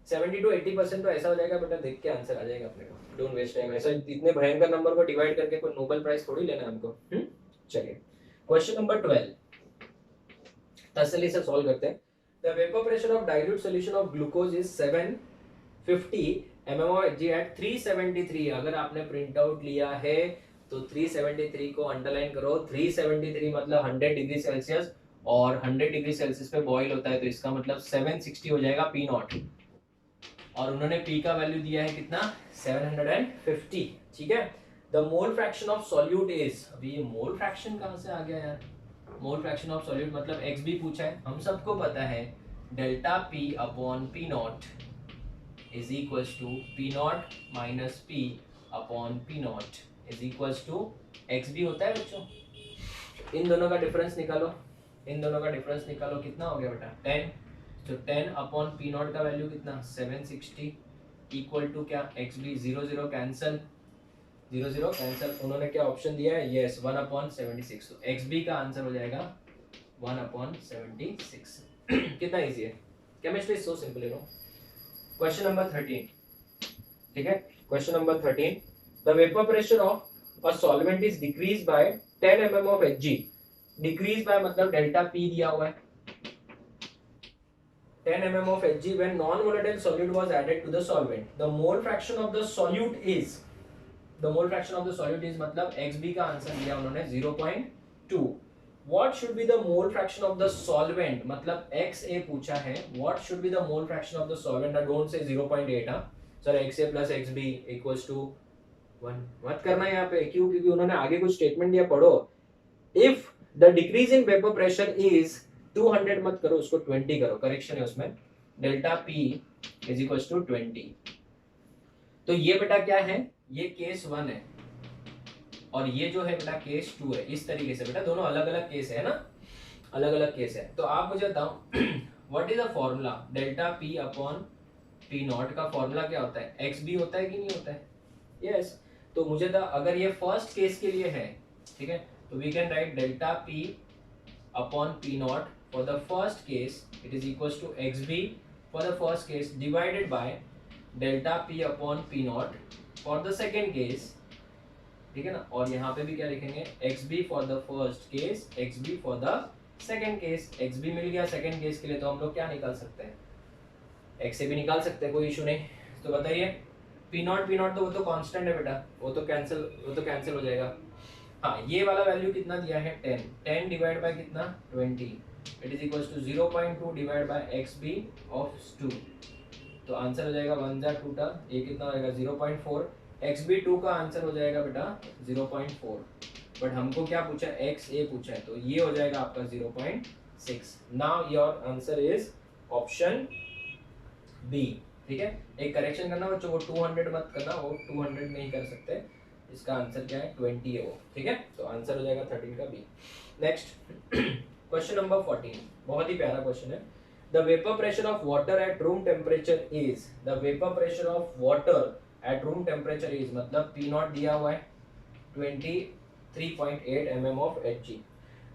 70 to 80% तो ऐसा हो जाएगा बेटा, देख के आंसर आ जाएगा अपने को, डोंट वेस्ट टाइम। ऐसा इतने भयंकर नंबर को डिवाइड करके कोई नोबेल प्राइज थोड़ी लेना है हमको। चलिए क्वेश्चन नंबर 12 तसल्ली से सॉल्व करते हैं। The vapour pressure of dilute solution of glucose is 750 mmHg at 373। अगर आपने प्रिंट आउट लिया है तो 373 को अंडरलाइन करो, 373 मतलब 100 डिग्री सेल्सियस, और 100 डिग्री सेल्सियस पे बॉईल होता है, तो इसका मतलब 760 हो जाएगा पी नॉट, और उन्होंने पी का वैल्यू दिया है कितना 750, ठीक है। The mole fraction of solute is, अभी ये मोल फ्रैक्शन कहां से आ गया यार, मोल फ्रैक्शन ऑफ सॉल्यूट मतलब एक्स भी पूछा है, हम सबको पता है delta P upon P naught is equals to P naught minus P upon P naught is equals to X B होता है बच्चों। इन दोनों का डिफरेंस निकालो, इन दोनों का डिफरेंस निकालो, कितना हो गया बेटा 10, तो 10 अपॉन पी नॉट का वैल्यू कितना 760 इक्वल टू क्या एक्स बी, 0 0 कैंसल, 0 0 कैंसल, उन्होंने क्या ऑप्शन दिया है, यस 1 अपॉन 76, तो एक्स बी का आंसर हो जाएगा 1 अपॉन 76। कितना इजी है, chemistry is so simple, you know. Question number 13, ठीक है, question number 13, the vapour pressure of a solvent is decrease by 10 mm of Hg, decrease by मतलब delta P दिया हुआ है, 10 mm of Hg when non-volatile solute was added to the solvent. The mole fraction of the solute is, the mole fraction of the solute is मतलब XB का answer दिया उन्होंने 0.2. What should be the mole fraction of the solvent, मतलब XA पूछा है, what should be the mole fraction of the solvent? Don't say 0.8 हाँ, sir XA plus XB equals to 1 मत करना यहाँ पे, क्यों, क्योंकि उन्होंने आगे कुछ स्टेटमेंट दिया, पढ़ो। If the decrease in vapor pressure is 200 मत करो, उसको 20 करो, करेक्शन है उसमें, delta P is equals to 20। तो ये बेटा क्या है, ये केस 1 है, और ये जो है बेटा केस 2 है, इस तरीके से बेटा दोनों अलग अलग केस है ना, अलग अलग केस है। तो आप मुझे बताओ what is the formula, delta P upon P naught का फॉर्मूला क्या होता है, एक्स बी होता है कि नहीं होता है, यस। तो मुझे अगर ये फर्स्ट केस के लिए है, ठीक है, तो we can write delta P upon P naught for the first case it is equals to X B for the first case divided by delta P upon P naught for the second case, ठीक है ना। और यहाँ पे भी क्या लिखेंगे, X B for the first case, X B for the second case. X B मिल गया सेकेंड केस के लिए, तो हम लोग क्या निकाल सकते हैं, एक्स से भी निकाल सकते हैं, कोई इशू नहीं। तो बताइए पी नॉट तो वो तो कांस्टेंट है बेटा, वो तो कैंसिल हो जाएगा। हाँ, ये वाला वैल्यू कितना दिया है 10 डिवाइड बाय कितना 20, it is equals to 0.2 divide by X B of 2। तो आंसर हो जाएगा 1 जा 2 टा, ये कितना हो जाएगा 0.4। एक्स बी 2 का आंसर हो जाएगा बेटा 0.4, बट हमको क्या पूछा है, एक्स ए पूछा है, तो ये हो जाएगा आपका 0.6। Now your answer is option B, ठीक है। एक करेक्शन करना बच्चों, वो 200 मत करना, वो 200 नहीं कर सकते, इसका आंसर क्या है 20 है वो, ठीक है। तो आंसर हो जाएगा 13 का बी। नेक्स्ट क्वेश्चन नंबर 14, बहुत ही प्यारा क्वेश्चन है। The vapour pressure of water at room temperature is, the vapour pressure of water at room temperature is, मतलब पी नॉट दिया हुआ है 23.8 mm of Hg।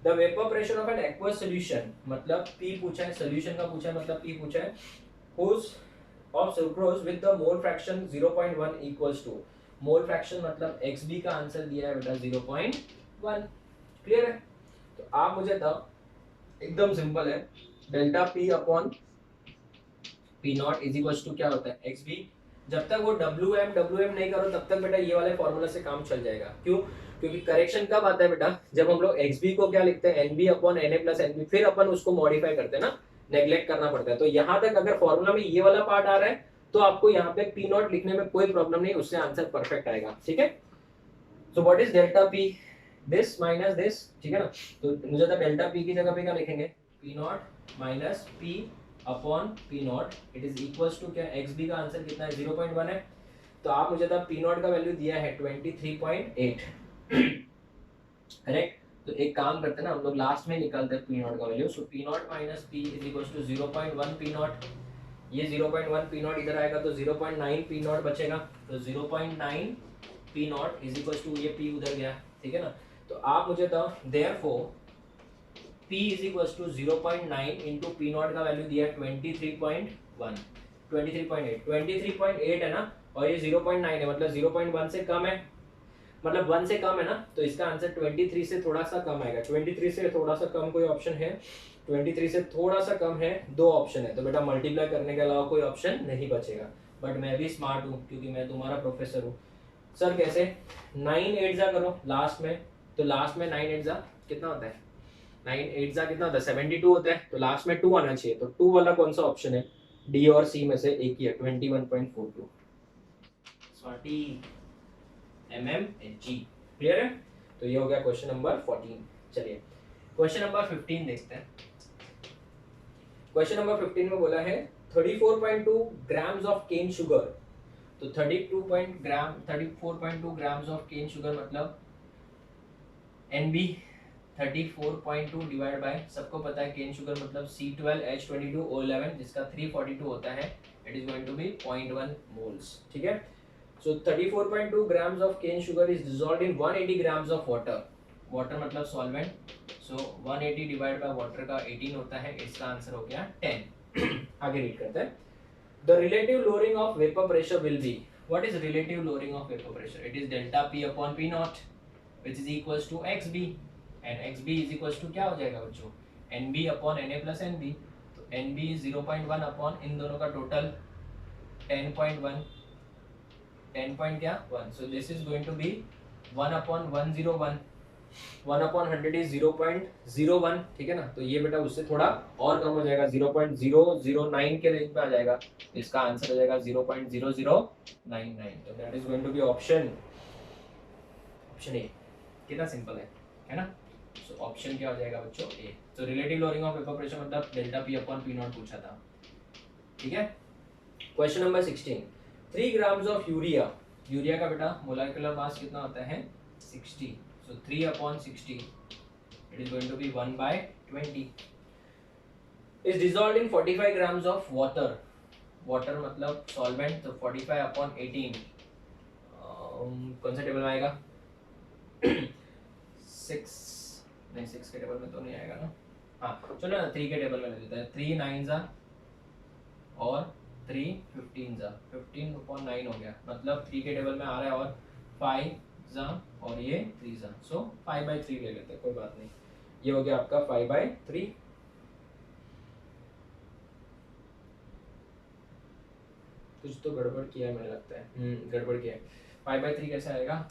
The vapour pressure of an aqueous solution, मतलब P पूछा है, solution का पूछा है, मतलब पी पूछा है, whose of sucrose with the mole fraction 0.1 equals to, mole fraction मतलब xb का आंसर दिया है बेटा 0.1। क्लियर है। तो आप मुझे बताओ, एकदम सिंपल है, delta p upon P naught is equal to क्या होता है xb। जब तक वो wm नहीं करो तब तक बेटा ये वाले फॉर्मूला से काम चल जाएगा। क्यों? क्योंकि करेक्शन कब आता है बेटा, जब हम लोग xb को क्या लिखते हैं nb upon na plus nb, फिर अपन उसको मॉडिफाई करते हैं ना, नेग्लेक्ट करना पड़ता है। तो यहाँ तक अगर फॉर्मूला में ये वाला पार्ट आ रहा है तो आपको यहाँ पे पी नॉट लिखने में कोई प्रॉब्लम नहीं, उससे आंसर परफेक्ट आएगा, ठीक है। सो what is delta P, this minus this, ठीक है ना। तो मुझे तो डेल्टा पी की जगह पे क्या लिखेंगे, P naught minus P upon P naught, it is equals to क्या, एक्स बी का आंसर कितना है 0.1 है। तो आप मुझे तो पी नॉट का वैल्यू दिया है 23.8, करेक्ट। तो एक काम करते हैं ना, हम लोग लास्ट में निकालते हैं पी नॉट का value. So P naught minus P is equals to 0.1 P naught, ये 0.1 पी नॉट इधर आएगा तो 0.9 पी नॉट बचेगा। तो 0.9 P naught is equals to, ये पी उधर गया, ठीक है ना। तो आप मुझे बताओ, therefore p is equals to 0.9 into P naught का वैल्यू दिया है 23.1, 23.8 है ना, और ये 0.9 है, मतलब 0.1 से कम है, मतलब 1 से कम है ना, तो इसका आंसर 23 से थोड़ा सा कम आएगा। 23 से थोड़ा सा कम कोई ऑप्शन है, 23 से थोड़ा सा कम है, दो ऑप्शन है, तो बेटा मल्टीप्लाई करने के अलावा कोई ऑप्शन नहीं बचेगा। बट मैं भी स्मार्ट हूँ क्योंकि मैं तुम्हारा प्रोफेसर हूँ। सर कैसे, 9 8 जा करो लास्ट में, तो लास्ट में 9 8 जा कितना होता है, 9 8 जा कितना होता है 72 होता है, तो लास्ट में 2 आना चाहिए। तो 2 वाला कौन सा ऑप्शन है, डी और सी में से एक ही है, 21.42 स्वाटी mmHg। क्लियर है। तो ये हो गया क्वेश्चन नंबर 14। चलिए क्वेश्चन नंबर 15 देखते हैं। क्वेश्चन नंबर 15 में बोला है 34.2 ग्राम्स ऑफ केन शुगर। तो 34.2 ग्राम्स ऑफ केन शुगर मतलब NB 34.2 डिवाइड बाय, सबको पता है केन शुगर मतलब C12H22O11 जिसका 342 होता है, it is going to be 0.1 moles, ठीक है। So 34.2 grams of cane sugar is dissolved in 180 grams of water. Water मतलब solvent. So 180 divided by water का 18 होता है, इसका आंसर हो गया 10। आगे रीड करते हैं। The relative lowering of vapor pressure will be. What is relative lowering of vapor pressure? It is delta P upon P naught, which is equals to XB, and XB is equals to क्या हो जाएगा बच्चों, NB upon NA plus NB। तो NB 0.1 upon इन दोनों का total 10.1, 10 point क्या 1, so this is going to be 1 upon 101, 1 upon 100 is 0.01, ठीक है ना। तो ये बेटा उससे थोड़ा और कम हो जाएगा, 0.009 के रेंज पे आ जाएगा, इसका आंसर हो जाएगा 0.0099। तो that is going to be option A. कितना सिंपल है ना। सो ऑप्शन क्या हो जाएगा बच्चों, ए। तो relative lowering of vapour pressure मतलब delta P upon P naught पूछा था, ठीक है। Question number 16, 3 grams of urea, urea का बेटा मोलेकुलर मास कितना होता है 60, so 3 upon 60 it is going to be 1/20 is dissolved in 45 grams of water, water मतलब सॉल्वेंट, तो 45 अपॉन 18 कौन सा टेबल में आएगा 6 नहीं 6 के टेबल में तो नहीं आएगा ना, हाँ चलो ना 3 के टेबल में ले लेते हैं। 3 9 जा और 3 15 जा, 15 upon 9 हो गया, मतलब 3 के टेबल में आ रहा है और 5 जा और ये 3 जा, सो 5/3 ले लेते हैं, कोई बात नहीं। ये हो गया आपका 5/3। कुछ तो गड़बड़ किया है मुझे लगता है, गड़बड़ किया है। 5/3 कैसे आएगा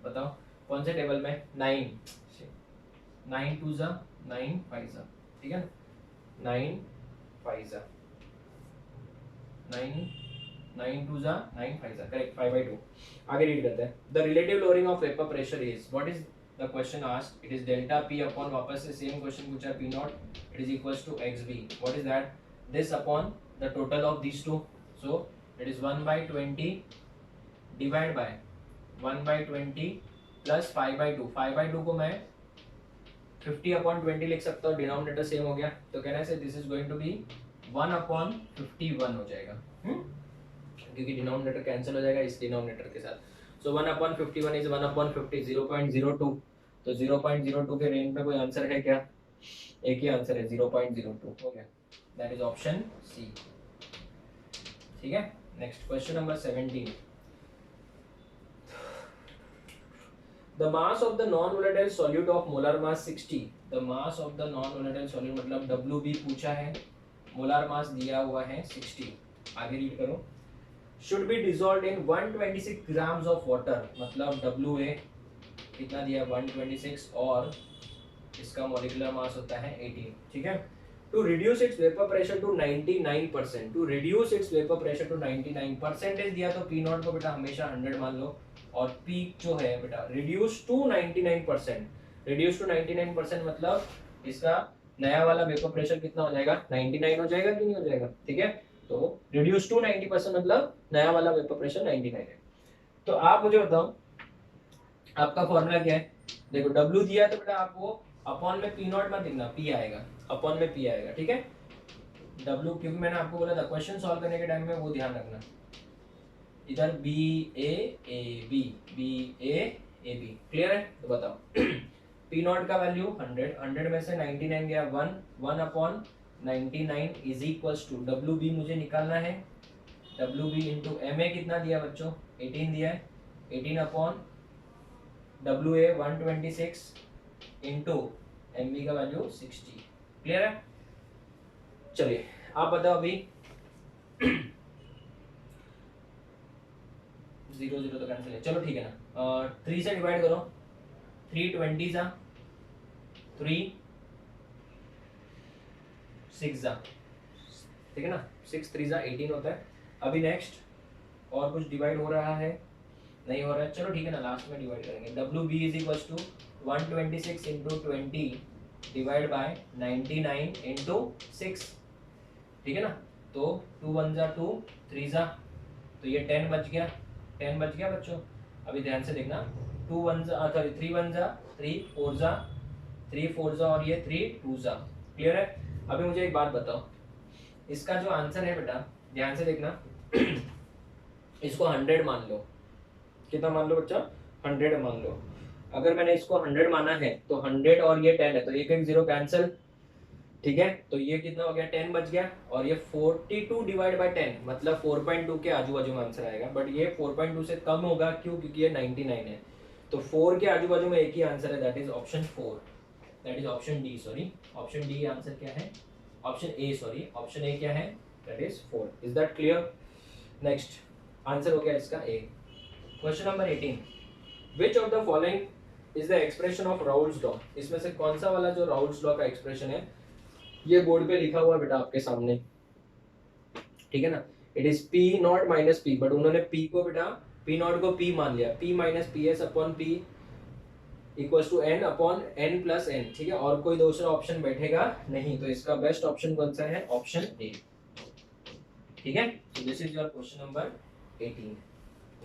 बताओ, कौन से टेबल में? 9 2 जा 9 5 जा, ठीक है 9 5 जा 9 2 जा 9 5 जा, करेक्ट 5/2। आगे रीड करते हैं। The relative lowering of vapour pressure is, what is the question asked? It is delta P upon, वापस से सेम क्वेश्चन पूछा, P naught it is equals to X B, what is that? This upon the total of these two, so it is 1/20 divide by 1/20 plus 5/2। 5/2 को मैं 50/20 लिख सकता हूँ, denominator same हो गया, तो कहना से this is going to be 1/51 हो जाएगा, क्योंकि डिनोमिनेटर कैंसिल हो जाएगा इस डिनोमिनेटर के साथ। सो 1/51 इज 1/50, 0.02। तो 0.02 के रेंज में कोई आंसर है क्या? एक ही आंसर है 0.02, हो गया, दैट इज ऑप्शन सी, ठीक है। Next question number 17। The mass of the non-volatile solute of molar mass 60. The mass of the non-volatile solute मतलब WB पूछा है, मोलार मास दिया हुआ है 60। आगे रीड करो। Should be dissolved in 126 grams of water, मतलब WA कितना दिया 126 और इसका मॉलिक्यूलर मास होता है 18, ठीक है। To reduce its vapor pressure to 99%, to reduce its vapor pressure to 99 percentage दिया, तो P नॉट को बेटा हमेशा 100 मान लो, और पीक जो है बेटा रिड्यूस टू 99%, रिड्यूस टू 99% मतलब इसका नया वाला वेपर प्रेशर कितना हो जाएगा? 99 हो जाएगा कि नहीं हो जाएगा, ठीक है। तो रिड्यूस टू 90% मतलब नया वाला वेपर प्रेशर 99 है। तो आप मुझे बताओ आपका फॉर्मूला क्या है? देखो W दिया तो बेटा आपको अपॉन में P नॉट मत लिखना, P आएगा, अपॉन में P आएगा, ठीक है। W क्योंकि मैंने आपको बोला था क्वेश्चन सॉल्व करने के टाइम में वो ध्यान रखना, इधर B A B, B A B, clear है? तो बताओ पी नॉट का वैल्यू 100 में से 99 गया 1/99 is equals to W B मुझे निकालना है, W B into M A कितना दिया बच्चों? 18 दिया है, 18 upon W A 126 into M B का वैल्यू 60, क्लियर है? चलिए आप बताओ अभी 0 0 तो कैंसिल है, चलो ठीक है ना, 3 से डिवाइड करो, 3 20 जा 3 6 जा, ठीक है ना, 6 3 जा 18 होता है। अभी नेक्स्ट और कुछ डिवाइड हो रहा है? नहीं हो रहा है, चलो ठीक है ना, लास्ट में डिवाइड करेंगे। W B is equals to 126 into 20 divide by 99 into 6, ठीक है ना। तो 2 1 जा 2, 3 जा, तो ये 10 बच गया, 10 बच गया बच्चों। अभी ध्यान से देखना, 2 1 जा सॉरी 3 1 जा 3 4 जा 3 4 जा और ये 3 2 जा, क्लियर है? अभी मुझे एक बात बताओ, इसका जो आंसर है बेटा ध्यान से देखना इसको 100 मान लो, कितना मान लो बच्चा? 100 मान लो। अगर मैंने इसको 100 माना है तो 100 और ये 10 है, तो एक एक जीरो कैंसिल, ठीक है। तो ये कितना हो गया? 10 बच गया, और ये 42 डिवाइड बाय 10 मतलब 4.2 के आजू बाजू में आंसर आएगा, बट ये 4.2 से कम होगा, क्यों? क्योंकि ये 99 है, तो 4 के आजू बाजू में एक ही आंसर है, that is option 4, that is option D, sorry option D answer क्या है? Option A, sorry option A क्या है? That is 4। Is that clear? Next answer हो गया इसका A. Question number 18, which of the following is the expression of Raoult's law? इसमें से कौन सा वाला जो राउल्स लॉ का एक्सप्रेशन है, ये बोर्ड पे लिखा हुआ बेटा आपके सामने, ठीक है ना। It is P naught minus P, but उन्होंने पी को बेटा पी नॉट को पी मान लिया, P minus P S upon P equals to N upon N plus N, ठीक है, और कोई दूसरा ऑप्शन बैठेगा नहीं, तो इसका बेस्ट ऑप्शन कौन सा है? ऑप्शन ए, ठीक है। सो this is your question number 18।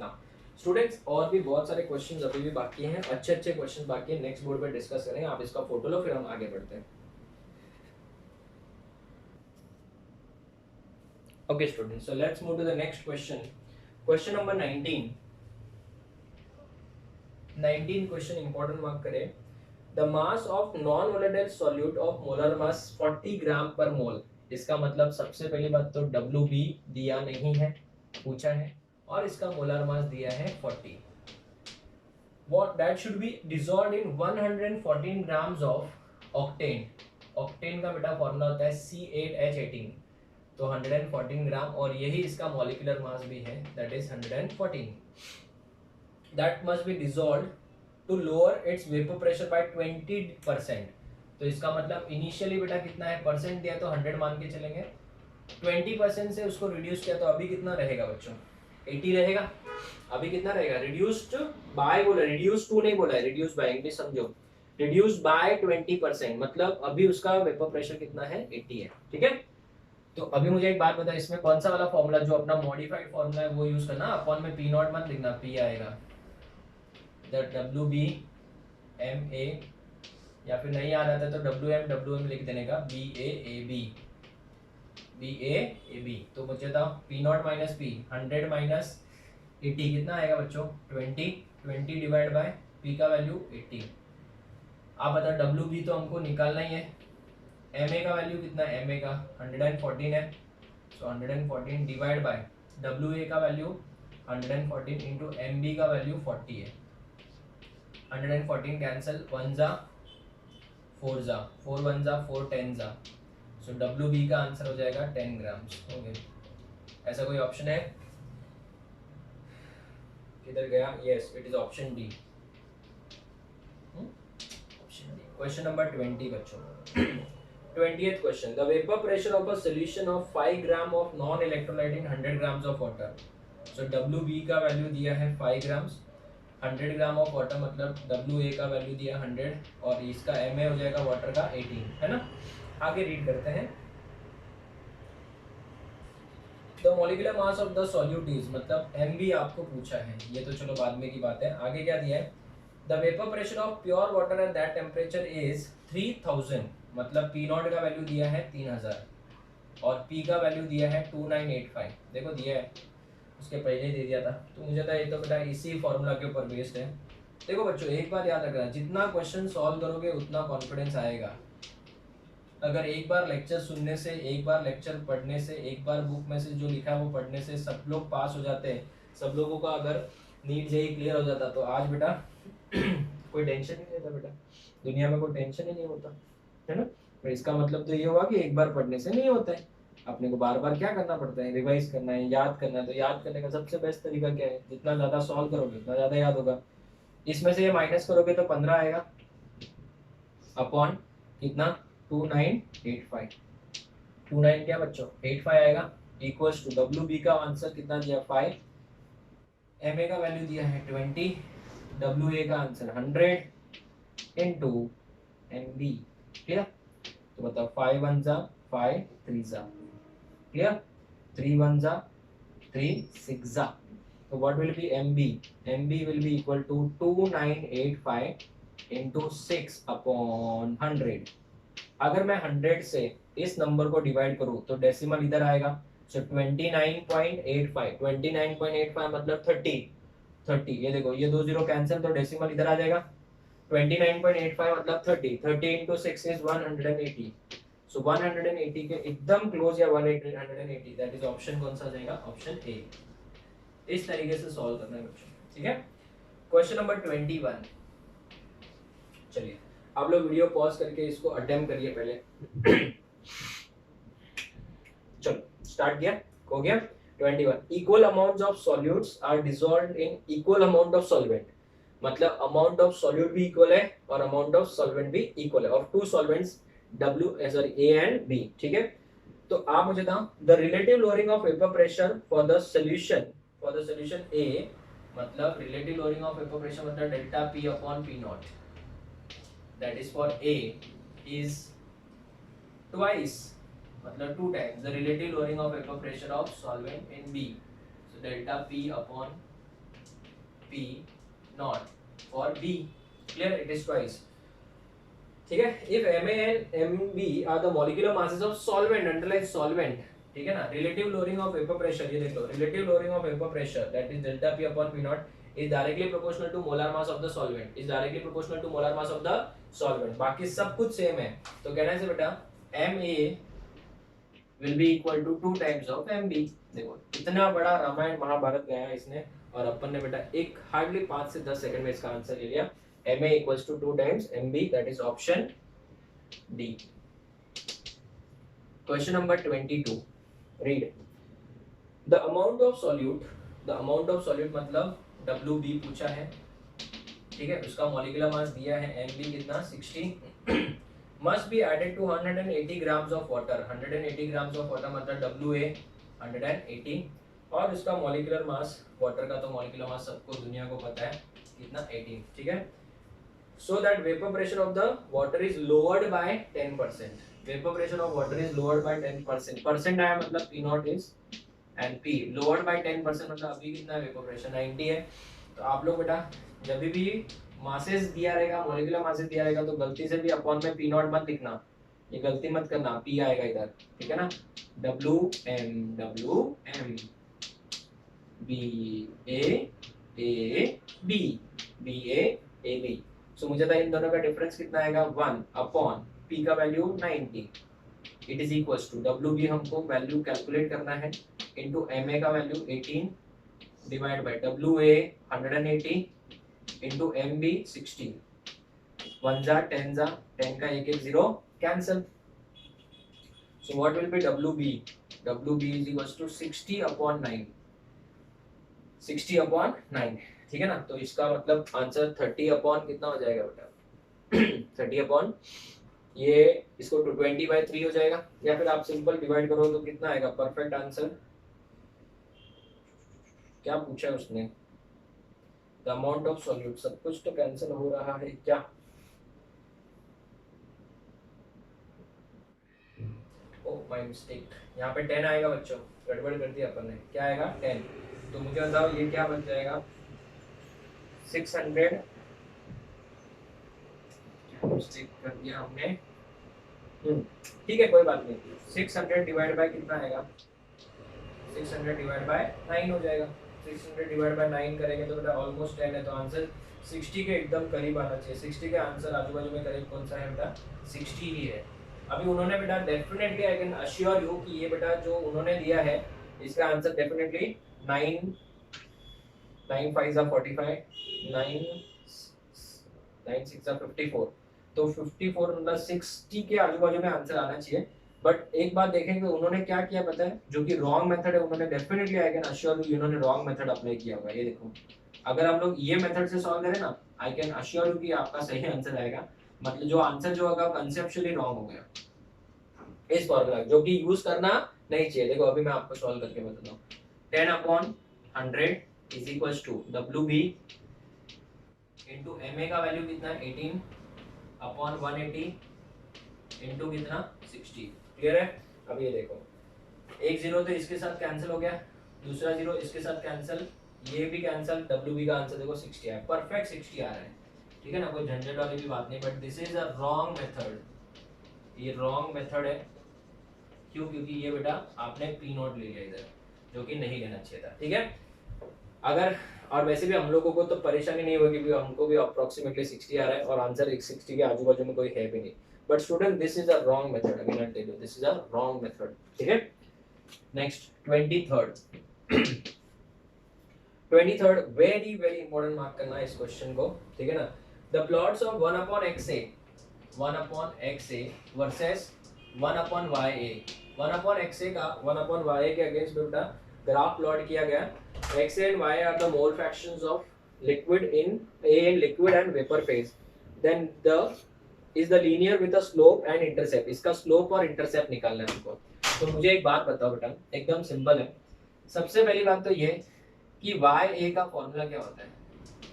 Now students और भी बहुत सारे क्वेश्चंस अभी भी बाकी हैं, अच्छे अच्छे क्वेश्चन बाकी हैं, नेक्स्ट बोर्ड पे डिस्कस करेंगे। आप इसका फोटो लो, फिर हम आगे बढ़ते हैं। Okay students, so let's move to the next question. Question number 19 question important mark करें। The mass of non volatile solute of molar mass 40 ग्राम पर मोल। इसका मतलब सबसे पहली बात तो WB दिया नहीं है, पूछा है, और इसका मोलर मास दिया है 40। What that should be dissolved in 114 grams of octane। Octane का बेटा फॉर्मूला होता है C8H18, तो 114 ग्राम, और यही इसका मॉलिक्यूलर मास भी है, that is 114। That must be dissolved to lower its vapour pressure by 20%। तो इसका मतलब इनिशियली बेटा कितना है, परसेंट दिया तो 100 मान के चलेंगे, 20% से उसको रिड्यूस किया तो अभी कितना रहेगा बच्चों, 80 रहेगा। अभी कितना रहेगा, रिड्यूस्ड बाय बोला, रिड्यूस टू नहीं बोला है, रिड्यूस बाय, इंग्लिश समझो, रिड्यूस बाय 20%, मतलब अभी उसका वेपर प्रेशर कितना है, 80 है, ठीक है। तो अभी मुझे एक बात बता, इसमें कौन सा वाला फॉर्मूला जो अपना मॉडिफाइड फॉर्मूला है वो यूज करना, अपॉन में P नॉट मत लिखना, P आएगा, दैट WB MA, या फिर नहीं याद आता तो WM लिख देने का, BA AB। तो मुझे था P not minus P, 100 minus 80 कितना आएगा बच्चों, 20 डिवाइड बाय P का वैल्यू 80। आप बता WB तो हमको निकालना ही है, MA का वैल्यू कितना है, MA का 114 है, सो 114 डिवाइड बाय WA का वैल्यू 114 इंटू MB का वैल्यू 40 है, 114 कैंसिल, 1 जा 4 जा, 4 1 जा 4 10 जा, सो WB का आंसर हो जाएगा 10 ग्राम्स। ओके, ऐसा कोई ऑप्शन है, किधर गया, yes it is option D, option D. Question number 20 बच्चों, 20th question, the vapour pressure of a solution of 5 gram of non electrolyte in 100 grams of water. So WB का value दिया है 5 grams, 100 gram of water, मतलब WA का value दिया 100, और इसका MA हो जाएगा वाटर का 18, है ना। आगे रीड करते हैं, the molecular mass of the solute is, मतलब MB आपको पूछा है, ये तो चलो बाद में की बात है। आगे क्या दिया है, the vapour pressure of pure water at that temperature is 3000, मतलब P नॉट का वैल्यू दिया है 3000 और P का वैल्यू दिया है 2985, देखो दिया है, उसके पहले ही दे दिया था, तो मुझे था ये तो बेटा इसी फॉर्मूला के ऊपर बेस्ड है। देखो बच्चों एक बात याद रखना, जितना क्वेश्चन सॉल्व करोगे उतना कॉन्फिडेंस आएगा। अगर एक बार लेक्चर सुनने से, एक बार लेक्चर पढ़ने से, एक बार बुक में से जो लिखा है वो पढ़ने से सब लोग पास हो जाते हैं, सब लोगों का अगर नीट जेईई क्लियर हो जाता तो आज बेटा कोई टेंशन ही नहीं था बेटा, दुनिया में कोई टेंशन ही नहीं होता, है ना। तो इसका मतलब तो ये हुआ कि एक बार पढ़ने से नहीं होता है, अपने को बार बार क्या करना पड़ता है, रिवाइज करना है, याद करना है। तो याद करने का सबसे बेस्ट तरीका क्या है, जितना ज्यादा सॉल्व करोगे उतना ज्यादा याद होगा। इसमें से ये माइनस करोगे तो 15 आएगा, अपॉन कितना 2985, 29 क्या बच्चों 85 आएगा, इक्वल्स टू WB का आंसर कितना दिया 5, MA का वैल्यू दिया है 20, WA का आंसर 100 इनटू MB, क्लियर। तो बताओ 5 1 जा 5 3 जा, क्लियर, 3 1 जा 3 6 जा, तो what will B MB will be equal to 2985 into 6 upon 100। अगर मैं 100 से इस नंबर को डिवाइड करूं तो डेसिमल इधर आएगा, सो 29.85 मतलब 30, ये देखो ये 2 0 कैंसिल, तो डेसिमल इधर आ जाएगा, 29.85 मतलब 30 into 6 is 180, सो 180 के एकदम क्लोज या 180, दैट इज ऑप्शन कौन सा आ जाएगा, ऑप्शन ए। इस तरीके से सॉल्व करना है बच्चों, ठीक है। क्वेश्चन नंबर 21, चलिए आप लोग वीडियो पॉज करके इसको अटेम्प्ट करिए पहले। चलो स्टार्ट किया, हो गया। 21, equal amounts of solutes are dissolved in equal amount of solvent, मतलब अमाउंट ऑफ सॉल्यूट भी इक्वल है और अमाउंट ऑफ सॉल्वेंट भी इक्वल है, of two solvents A and B, ठीक है। तो आप मुझे बताओ the relative lowering of vapour pressure for the solution A, मतलब relative lowering of vapour pressure मतलब delta P upon P naught, that is for A is twice, मतलब 2 times the relative lowering of vapor pressure of solvent in B, so delta P upon P not for B, clear, it is twice, ठीक है। if MA and MB are the molecular masses of solvent, underline solvent, ठीक है ना। relative lowering of vapor pressure, ये देख लो, relative lowering of vapor pressure that is delta P upon P not is directly proportional to molar mass of the solvent, is directly proportional to molar mass of the solvent, बाकी सब कुछ same है। तो कहना से बेटा Ma will be equal to 2 times of Mb। देखो इतना बड़ा रामायण महाभारत गया है इसने, और अपन ने बेटा एक हार्डली 5 से 10 सेकंड में इसका आंसर ले लिया। Ma equals to 2 times Mb, that is option D. Question number 22, read the amount of solute. The amount of solute मतलब WB पूछा है, ठीक है। उसका मॉलिक्यूलर मास दिया है Mb कितना 60, must be added to 180 grams of water। 180 grams of water मतलब WA 180, और उसका मॉलिक्यूलर मास, वाटर का तो मॉलिक्यूलर मास सबको दुनिया को पता है कितना 18, ठीक है। so that vapor pressure of the water is lowered by 10%। vapor pressure of water is lowered by 10%। Percent आया मतलब P not is and P lowered by 10% मतलब अभी कितना वेपर प्रेशर 90 है। तो आप लोग बेटा जब भी मासेस दिया रहेगा, मॉलिक्यूलर मासेस दिया रहेगा, तो गलती से भी अपॉन में P नॉट मत लिखना, ये गलती मत करना, P आएगा इधर, ठीक है ना। WM BA सो मुझे था इन दोनों का डिफरेंस कितना आएगा 1 अपॉन P का value 90, it is equals to WB हमको वैल्यू कैलकुलेट करना है इनटू MA का value 18 divide by WA 180 into MB 60। 1 जा 10 जा 10 का एक 0 cancel. So what will be WB? WB is equals to 60 upon 9, 60 upon 9, ठीक है ना। तो इसका मतलब आंसर 30 अपॉन कितना हो जाएगा बेटा 30 अपॉन ये इसको 20/3 हो जाएगा, या फिर आप सिंपल डिवाइड करो तो कितना आएगा परफेक्ट आंसर। क्या पूछा उसने? द अमाउंट ऑफ सॉल्यूट, सब कुछ तो कैंसिल हो रहा है क्या? ओह माय मिस्टेक, यहाँ पे 10 आएगा बच्चों, गड़बड़ कर दी अपन ने। क्या आएगा 10, तो मुझे बताओ ये क्या बन जाएगा 600, मिस्टेक कर दिया हमने, ठीक है कोई बात नहीं। 600 डिवाइड बाय कितना आएगा 600 डिवाइड बाय 9 हो जाएगा। 600 डिवाइड बाय 9 करेंगे तो बेटा ऑलमोस्ट 10 है, तो आंसर 60 के एकदम करीब आना चाहिए। 60 के आंसर आजू बाजू में करीब कौन सा है बेटा 60 ही है। अभी उन्होंने बेटा definitely I can assure you कि ये बेटा जो उन्होंने दिया है इसका आंसर डेफिनेटली 9 9 5 45 9 9 6 54, तो 54 मतलब 60 के आजू बाजू में आंसर आना चाहिए। बट एक बात देखेंगे उन्होंने क्या किया पता है, जो कि रॉन्ग मेथड है, उन्होंने definitely I can assure you उन्होंने रॉन्ग मेथड अप्लाई किया होगा। ये देखो अगर हम लोग ये मेथड से सॉल्व करें ना, आई कैन अश्योर यू कि आपका सही आंसर आएगा, मतलब जो आंसर जो होगा कंसेप्चुअली रॉन्ग हो गया इस फॉर्मूला, जो कि यूज करना नहीं चाहिए। देखो अभी मैं आपको सॉल्व करके बताता हूँ। 10 upon 100 is equals to WB into MA का वैल्यू कितना है 18 अपॉन 180 इनटू कितना 60। क्लियर है? अब ये देखो एक 0 तो इसके साथ कैंसिल हो गया, दूसरा 0 इसके साथ कैंसिल, ये भी कैंसिल, WB का आंसर देखो 60 है, परफेक्ट 60 आ रहा है, ठीक है ना, कोई झंझट वाली भी बात नहीं। But this is a wrong method, ये रॉन्ग मेथड है। क्यों? क्योंकि ये बेटा आपने P नॉट ले लिया इधर, जो कि नहीं लेना चाहिए था, ठीक है। अगर और वैसे भी हम लोगों को तो परेशानी नहीं होगी क्योंकि हमको भी अप्रोक्सीमेटली 60 आ रहा है और आंसर 60 के आजू बाजू में कोई है भी नहीं। But student this is a wrong method, again I tell you this is a wrong method, ठीक है। Next 23rd 23rd very very important mark करना है इस क्वेश्चन को, ठीक है ना। The plots of 1/xa 1/xa versus 1/ya 1/xa का 1/ya के अगेंस्ट बेटा ग्राफ प्लॉट किया गया। x and y are the mole fractions of liquid in liquid and vapor phase, then the is the linear with a slope and intercept। इसका slope और intercept निकालना है हमको। तो मुझे एक बात बताओ बेटा, एकदम सिंपल है। सबसे पहली बात तो ये कि ya का फॉर्मूला क्या होता है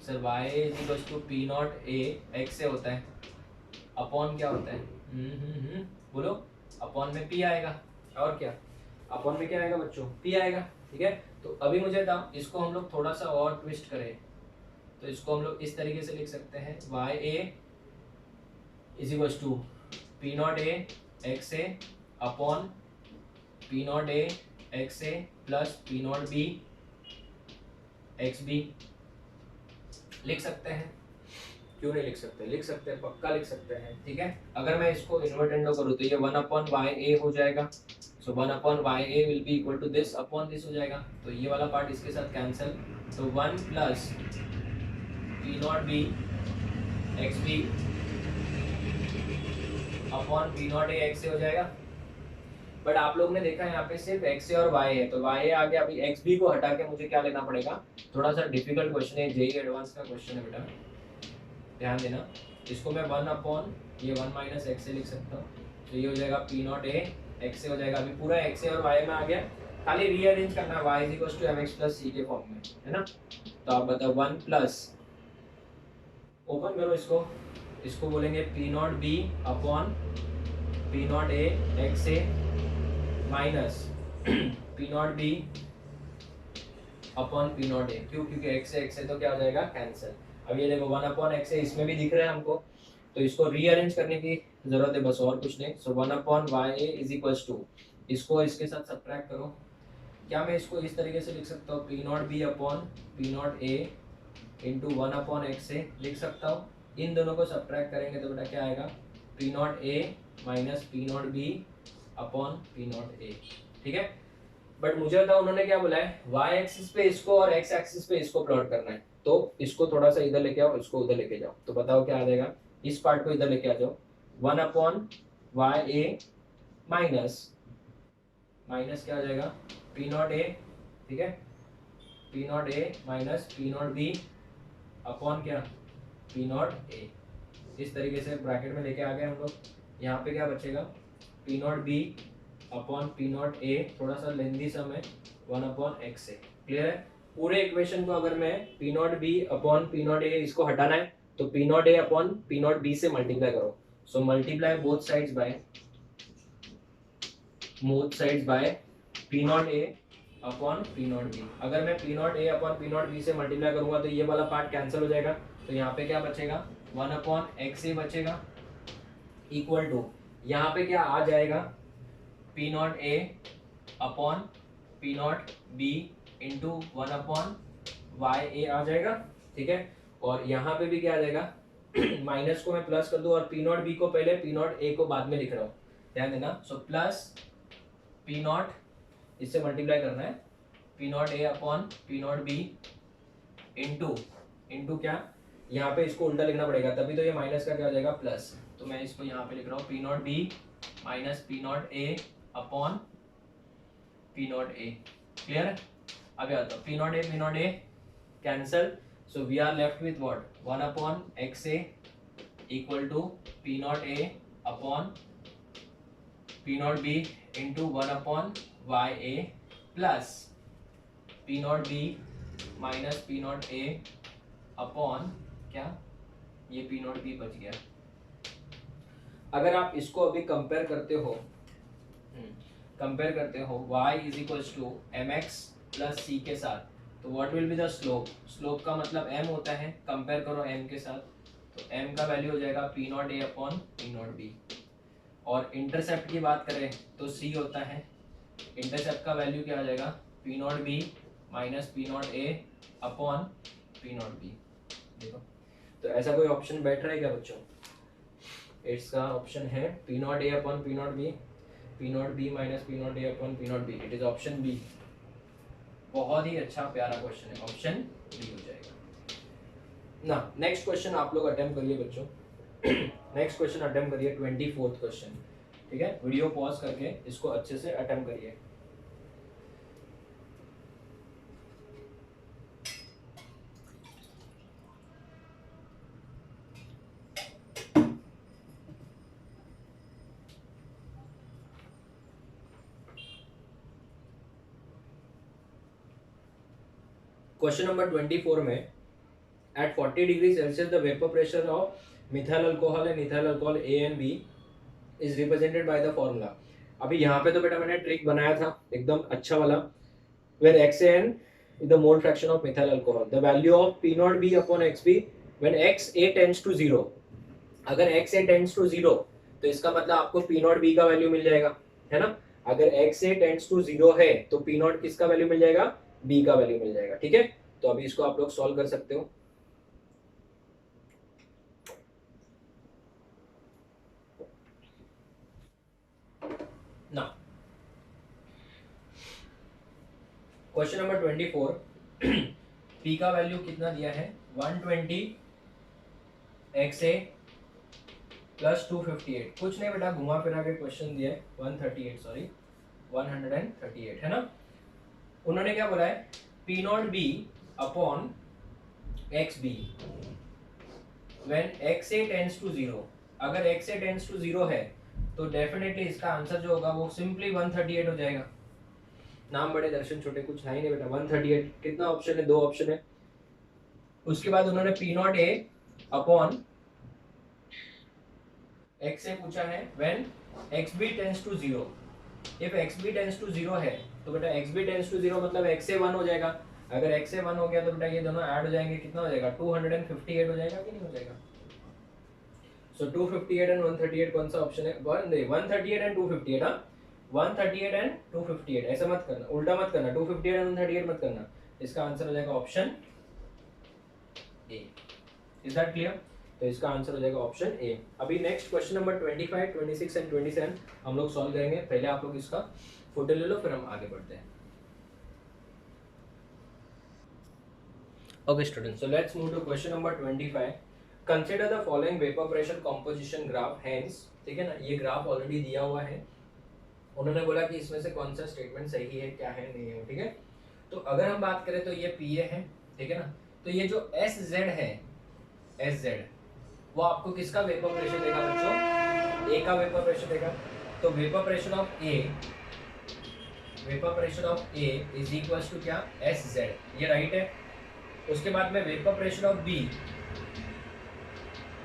sir? y is equals to p naught a x से होता है अपॉन क्या होता है बोलो, अपॉन में p आएगा, और क्या अपॉन में क्या आएगा बच्चों p आएगा, ठीक है। तो अभी मुझे था इसको हम लोग थोड़ा सा और ट्विस्ट करें तो इसको हम लोग इस तरीके से लिख सकते हैं ya is equals to p naught a x a upon p naught a x a plus p naught b x b लिख सकते हैं। क्यों नहीं लिख सकते? लिख सकते हैं, पक्का लिख सकते हैं, ठीक है। अगर मैं इसको इन्वर्टेंडो करूँ तो ये 1/YA हो जाएगा। So 1/YA will be equal to this upon this हो जाएगा, तो ये वाला पार्ट इसके साथ कैंसिल, तो 1 plus P0B XB upon P0A XA हो जाएगा। बट आप लोग ने देखा यहाँ पे सिर्फ XA और Y है, तो YA आ गया। अभी XB को हटा के मुझे क्या लेना पड़ेगा? थोड़ा सा डिफिकल्ट क्वेश्चन है, जेई एडवांस का क्वेश्चन है बेटा, ध्यान देना। इसको मैं 1 अपॉन ये 1 माइनस XA लिख सकता हूँ, तो ये हो जाएगा P0A XA हो जाएगा। अभी पूरा XA और Y में आ गया, खाली रीअरेंज करना y equals to mx plus c के फॉर्म में, है ना। तो आप बताओ 1 प्लस, ओपन करो इसको बोलेंगे P0B upon P0A XA minus P0B upon P0A। क्यों? क्योंकि XA तो क्या हो जाएगा? कैंसिल। अब ये देखो 1 अपॉन XA इसमें भी दिख रहा है हमको, तो इसको रीअरेंज करने की जरूरत है बस, और कुछ नहीं। So 1 upon YA is equals to, इसको इसके साथ सब्ट्रैक्ट करो। क्या मैं इसको इस तरीके से लिख सकता हूँ? P0B upon P0A into 1 upon XA लिख सकता हूँ। इन दोनों को सब्ट्रैक्ट करेंगे तो बेटा क्या आएगा? P0A minus P0B upon P0A, ठीक है। बट मुझे बताओ उन्होंने क्या बोला है? y एक्सिस पे इसको और x एक्सिस पे इसको प्लॉट करना है, तो इसको थोड़ा सा इधर लेके आओ, इसको उधर लेके जाओ, तो बताओ क्या आ जाएगा? इस पार्ट को इधर लेके आ जाओ, 1 अपॉन YA माइनस क्या हो जाएगा? P0A, ठीक है, P0A माइनस P0B अपॉन क्या? P0A। इस तरीके से ब्रैकेट में लेके आ गए हम लोग। यहाँ पे क्या बचेगा? P0B अपॉन P0A, थोड़ा सा लेंथी सम है, 1 अपॉन XA। क्लियर है? पूरे इक्वेशन को अगर मैं P0B अपॉन P0A इसको हटाना है तो P0A अपॉन P0B से मल्टीप्लाई करो। So multiply both sides by P0A upon P0B। अगर मैं P0A अपॉन P0B से मल्टीप्लाई करूंगा तो ये वाला पार्ट कैंसिल हो जाएगा, तो यहाँ पे क्या बचेगा? 1 अपॉन XA बचेगा, इक्वल टू यहाँ पे क्या आ जाएगा? P0A upon P0B into 1 upon YA आ जाएगा, ठीक है। और यहाँ पे भी क्या आ जाएगा? माइनस को मैं प्लस कर दूं और P0B को पहले P0A को बाद में लिख रहा हूँ, ध्यान देना। सो प्लस P0, इससे मल्टीप्लाई करना है, P0A अपॉन P0B इंटू क्या? यहाँ पे इसको उल्टा लिखना पड़ेगा, तभी तो ये माइनस का क्या हो जाएगा? प्लस। तो मैं इसको यहाँ पे लिख रहा हूँ P0B minus P0A upon P0A। Clear है? अब आता P0A cancel, so we are left with what? 1 upon XA equal to P0A upon P0B into 1 upon YA plus P0B minus P0A upon क्या? ये P0B बच गया। अगर आप इसको अभी कंपेयर करते हो y is equals to mx plus c के साथ, तो what will be the slope? Slope का मतलब m होता है, कंपेयर करो m के साथ, तो m का वैल्यू हो जाएगा P0A अपॉन P0B। और इंटरसेप्ट की बात करें तो c होता है, इंटरसेप्ट का वैल्यू क्या हो जाएगा? P0B minus P0A upon P0B। देखो, तो ऐसा कोई ऑप्शन बैठ रहा है क्या बच्चों? इसका ऑप्शन है P0A upon P0B, P0B minus P0A upon P0B। It is option B. बहुत ही अच्छा प्यारा क्वेश्चन है, ऑप्शन बी हो जाएगा ना। नेक्स्ट क्वेश्चन आप लोग अटेम्प्ट करिए बच्चों। नेक्स्ट क्वेश्चन अटेम्प्ट करिए, 24th क्वेश्चन, ठीक है। वीडियो पॉज करके इसको अच्छे से अटेम्प्ट करिए। क्वेश्चन नंबर 24 में at 40 degree Celsius the vapour pressure of methyl alcohol and ethyl alcohol A and B is represented by the formula. अभी यहाँ पे तो बेटा मैंने ट्रिक बनाया था एकदम अच्छा वाला, where XAN is the mole fraction of methyl alcohol, the value of P0B upon XB when XA tends to 0। अगर XA tends to 0 तो इसका मतलब आपको P0B का वैल्यू मिल जाएगा, है ना। अगर XA tends to 0 है तो P0 किसका वैल्यू मिल जाएगा? B का वैल्यू मिल जाएगा, ठीक है। तो अभी इसको आप लोग सॉल्व कर सकते हो। क्वेश्चन नंबर 24 p का वैल्यू कितना दिया है 120 xa प्लस 258, कुछ नहीं बेटा घुमा फिरा के क्वेश्चन दिया है 138 सॉरी 138 है ना। उन्होंने क्या बोला है P naught B upon X B when X A tends to 0, अगर एक्स ए टेंड्स टू 0 है तो डेफिनेटली इसका आंसर जो होगा वो सिंपली 138 हो जाएगा। नाम बड़े दर्शन छोटे, कुछ है ही नहीं बेटा 138, कितना ऑप्शन है, 2 ऑप्शन है। उसके बाद उन्होंने P naught A upon X A पूछा है when X B tends to 0, if X B tends to 0 है तो बेटा एक्स बी टेंड्स टू 0 मतलब एक्स ए 1 हो जाएगा, अगर एक्स ए 1 हो गया तो बेटा ये दोनों ऐड हो जाएंगे, कितना हो जाएगा 258 हो जाएगा कि नहीं हो जाएगा। सो 258 एंड 138 कौन सा ऑप्शन है, 138 एंड 258, हां 138 एंड 258, ऐसा मत करना, उल्टा मत करना, 258 एंड 138 मत करना, इसका आंसर हो जाएगा option A. Is that clear? तो इसका आंसर हो जाएगा ऑप्शन ए। अभी नेक्स्ट क्वेश्चन नंबर 25, 26 एंड 27 हम लोग सॉल्व करेंगे, पहले आप लोग इसका फोटो ले लो फिर हम आगे बढ़ते हैं। Okay students, so let's move to question number 25। Consider the following vapour pressure composition graph, hence, ठीक है ना, ये ग्राफ ऑलरेडी दिया हुआ है, उन्होंने बोला कि इसमें से कौन सा स्टेटमेंट सही है क्या है नहीं है, ठीक है। तो अगर हम बात करें तो ये पी ए है, ठीक है ना, तो ये जो एस जेड है, एस जेड वो आपको किसका वेपर प्रेशर देगा बच्चों, ए का वेपर प्रेशर देगा। तो vapour pressure of A, vapour pressure of A is equals to क्या, एस जेड, ये राइट है। उसके बाद में vapour pressure of B,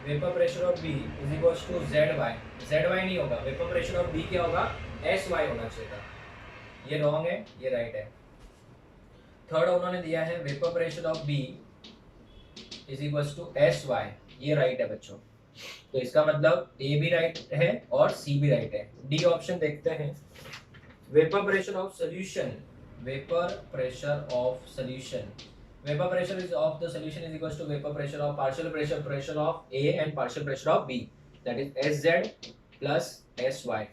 vapour pressure of B is equals to Z Y, Z Y नहीं होगा, वेपर प्रेशर ऑफ बी क्या होगा, एस वाई होना चाहिए था, ये रॉन्ग है, ये राइट है। थर्ड उन्होंने दिया है vapour pressure of B is equals to S Y, ये राइट है बच्चों। तो इसका मतलब ए भी राइट है और सी भी राइट है। डी ऑप्शन देखते हैं, vapour pressure of solution, vapour pressure of solution, vapour pressure is of the solution is equals to vapour pressure of partial pressure, pressure of A and partial pressure of B, that is S Z plus S Y,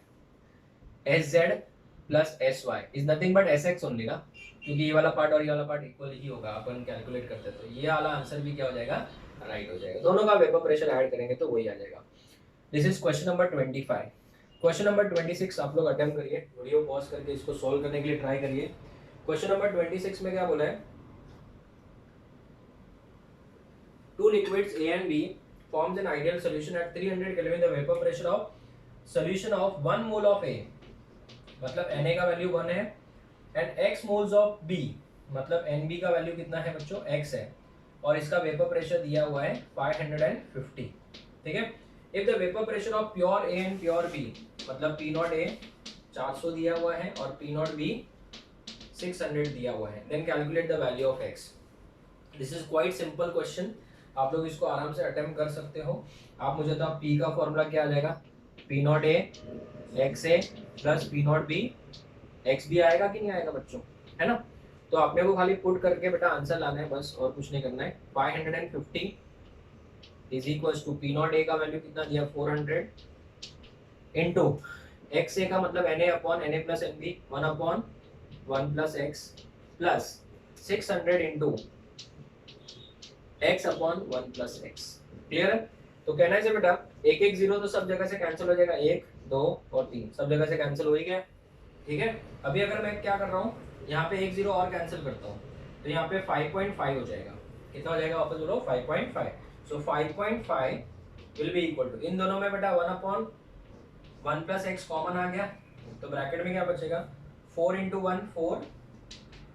S Z plus S Y is nothing but S X only ना, क्योंकि ये वाला part और ये वाला part equal ही होगा, अपन calculate करते हैं तो ये वाला आंसर भी क्या हो जाएगा, राइट हो जाएगा। दोनों का वेपर प्रेशर ऐड करेंगे तो वही आ जाएगा। This is question number 25। Question number 26 आप लोग अटेम्प्ट करिए, वीडियो पॉज करके इसको सॉल्व करने के लिए ट्राई करिए। क्वेश्चन नंबर 26 में क्या बोला है, two liquids A and B forms an ideal solution at 300 Kelvin, the vapor pressure of solution of 1 mole of A, मतलब Na का वैल्यू 1 है, and x moles of B, मतलब Nb का वैल्यू कितना है बच्चों, x है, और इसका वेपर प्रेशर दिया हुआ है 550, ठीक है। If the vapour pressure of pure A and pure B, मतलब P नॉट A 400 दिया हुआ है और P नॉट B 600 दिया हुआ है, then calculate the value of x। This is quite simple question, आप लोग इसको आराम से अटेम्प्ट कर सकते हो। आप मुझे तो P का फॉर्मूला क्या आ जाएगा, P naught A x A plus P naught B x भी आएगा कि नहीं आएगा बच्चों, है ना। तो आपने को खाली पुट करके बेटा आंसर लाना है बस, और कुछ नहीं करना है। 550 is equals to P naught A का वैल्यू कितना दिया 400 इनटू एक्स ए का मतलब Na upon Na plus Nb 1 upon 1 plus X plus 600 into x upon 1 plus X. Clear है? तो कहना है बेटा एक एक जीरो तो सब जगह से कैंसिल हो जाएगा, 1 2 और 3 सब जगह से कैंसिल हो ही गया, ठीक है। अभी अगर मैं क्या कर रहा हूँ, यहाँ पे एक जीरो और कैंसिल करता हूँ तो यहाँ पे 5.5 हो जाएगा, कितना हो जाएगा वापस बोलो 5.5। So 5.5 will be equal to, इन दोनों में बेटा 1 अपॉन 1 प्लस एक्स कॉमन आ गया, तो ब्रैकेट में क्या बचेगा 4 into 1 4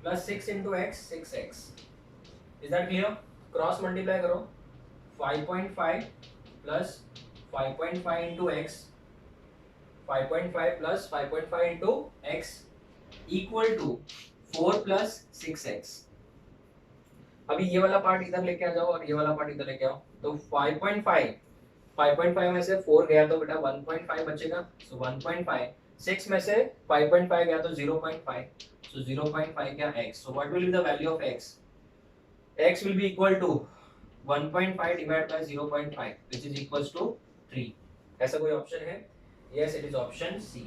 plus 6 into X 6x। Is that clear? Cross multiply करो, 5.5 plus 5.5 into X, 5.5 plus 5.5 into X equal to 4 plus 6x। अभी ये वाला पार्ट इधर लेके आ जाओ और ये वाला पार्ट इधर लेके आओ, तो 5.5 में से 4 गया तो बेटा 1.5 बचेगा, सो 1.5, 6 में से 5.5 गया तो 0.5, सो 0.5 क्या x, so what will be the value of x? x will be equal to 1.5 divided by 0.5 which is equals to 3। ऐसा कोई ऑप्शन है? Yes, it is option C।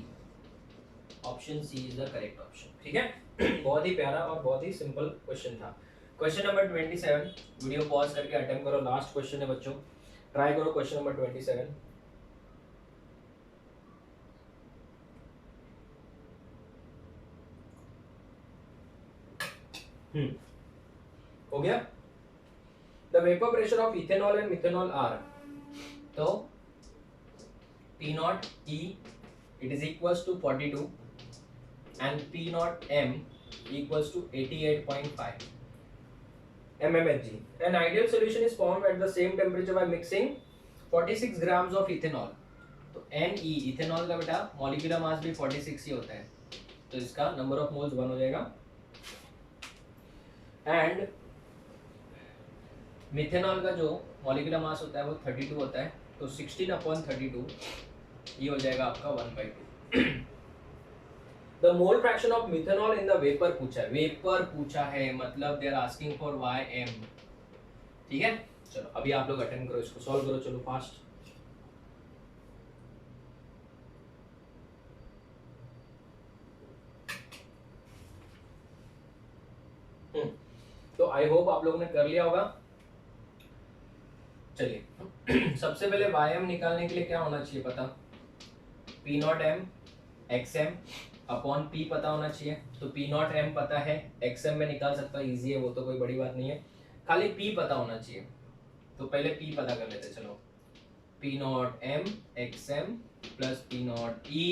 Option C is the correct option. ठीक है बहुत ही प्यारा और बहुत ही सिंपल क्वेश्चन था। क्वेश्चन नंबर 27, वीडियो पॉज करके अटेम्प्ट करो, लास्ट क्वेश्चन है बच्चों, ट्राई करो क्वेश्चन नंबर 27। हो गया। The vapour pressure of ethanol and methanol are, तो P naught E it is equals to 42 and P naught M equals to 88.5 mmHg. An ideal solution is formed at the same temperature by mixing 46 grams of ethanol. तो Ne ethanol का बेटा molecular mass भी 46 ही होता है, तो इसका number of moles 1 हो जाएगा। एंड मिथेनॉल का जो मॉलिक्यूलर मास होता है वो 32 होता है, तो 16/32 ये हो जाएगा आपका 1/2। The mole fraction of methanol in the vapour पूछा है, वेपर पूछा है मतलब they are asking for Ym। ठीक है चलो अभी आप लोग अटेंड करो, इसको सॉल्व करो, चलो फास्ट। तो आई होप आप लोगों ने कर लिया होगा। चलिए सबसे पहले Ym निकालने के लिए क्या होना चाहिए पता, P not M XM upon P पता होना चाहिए, तो P नॉट M पता है, XM में निकाल सकता है, इजी है वो तो कोई बड़ी बात नहीं है, खाली P पता होना चाहिए। तो पहले P पता कर लेते चलो, P not M XM plus P not E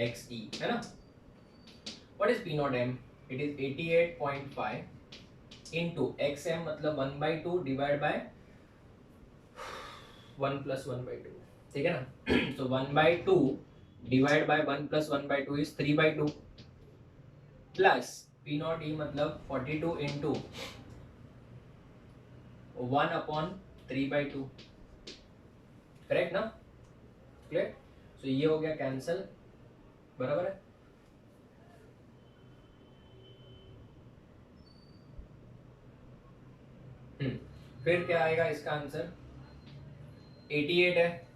XE है ना। What is P not M? It is 88.5 into XM मतलब 1/2 डिवाइड बाय 1 + 1/2, ठीक है ना। तो 1/2 divide by 1 + 1/2 is 3/2 plus P not E मतलब 42 इंटू 1/3/2, करेक्ट ना, क्लियर। सो ये हो गया कैंसल, बराबर है। फिर क्या आएगा इसका आंसर, 88 है,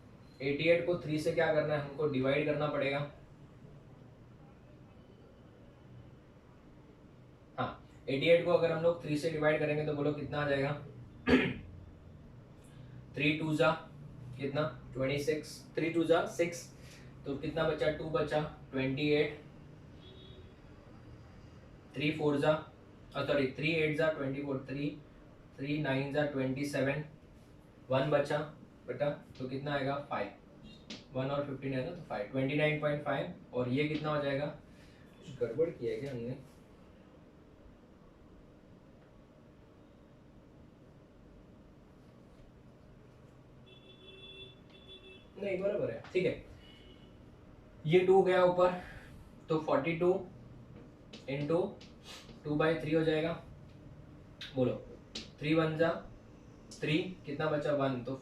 88 को 3 से क्या करना है हमको डिवाइड करना पड़ेगा। हाँ 88 को अगर हम लोग 3 से डिवाइड करेंगे तो बोलो कितना आ जाएगा 3 2 जा कितना 26, 3 2 जा 6, तो कितना बचा 2 बचा 28, 3 4 जा सॉरी 3 8 जा 24, 3 9 जा 27, 1 बचा बेटा तो कितना आएगा 5, 1 और 15 है ना तो 5, 29.5, और ये कितना हो जाएगा, कुछ गड़बड़ किया है क्या हमने, नहीं बराबर है, ठीक है। ये 2 गया ऊपर तो 42 इंटू 2/3 हो जाएगा, बोलो 3 1 जा 3, कितना बचा 1 तो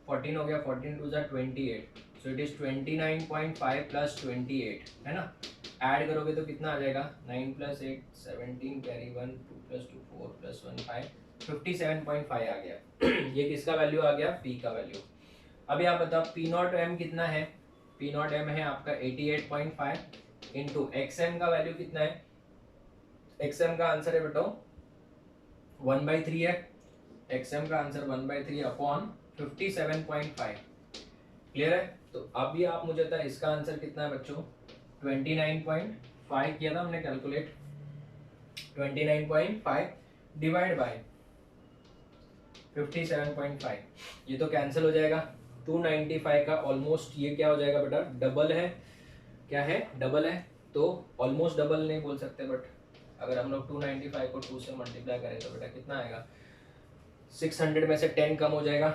14 हो गया, 14 2 जा 28, सो इट इज 29.5 प्लस 28 है ना। ऐड करोगे तो कितना आ जाएगा 9 + 8 17 कैरी 1 2 + 2 4 + 1 5, 57.5 आ गया। ये किसका वैल्यू आ गया, P का वैल्यू। अभी आप बताओ P नॉट M कितना है, P नॉट M है आपका 88.5 इंटू XM का वैल्यू कितना है, XM का आंसर है बेटो 1/3 है, XM का आंसर 1/3 अपॉन 57.5, क्लियर है। तो अभी आप मुझे बताए इसका आंसर कितना है बच्चों, 29.5 किया था हमने कैलकुलेट, 29.5 डिवाइड बाय 57.5, ये तो कैंसिल हो जाएगा, 295 का ऑलमोस्ट ये क्या हो जाएगा बेटा डबल है, क्या है डबल है, तो ऑलमोस्ट डबल नहीं बोल सकते, बट अगर हम लोग 295 को 2 से मल्टीप्लाई करें तो बेटा कितना आएगा, 600 में से 10 कम हो जाएगा,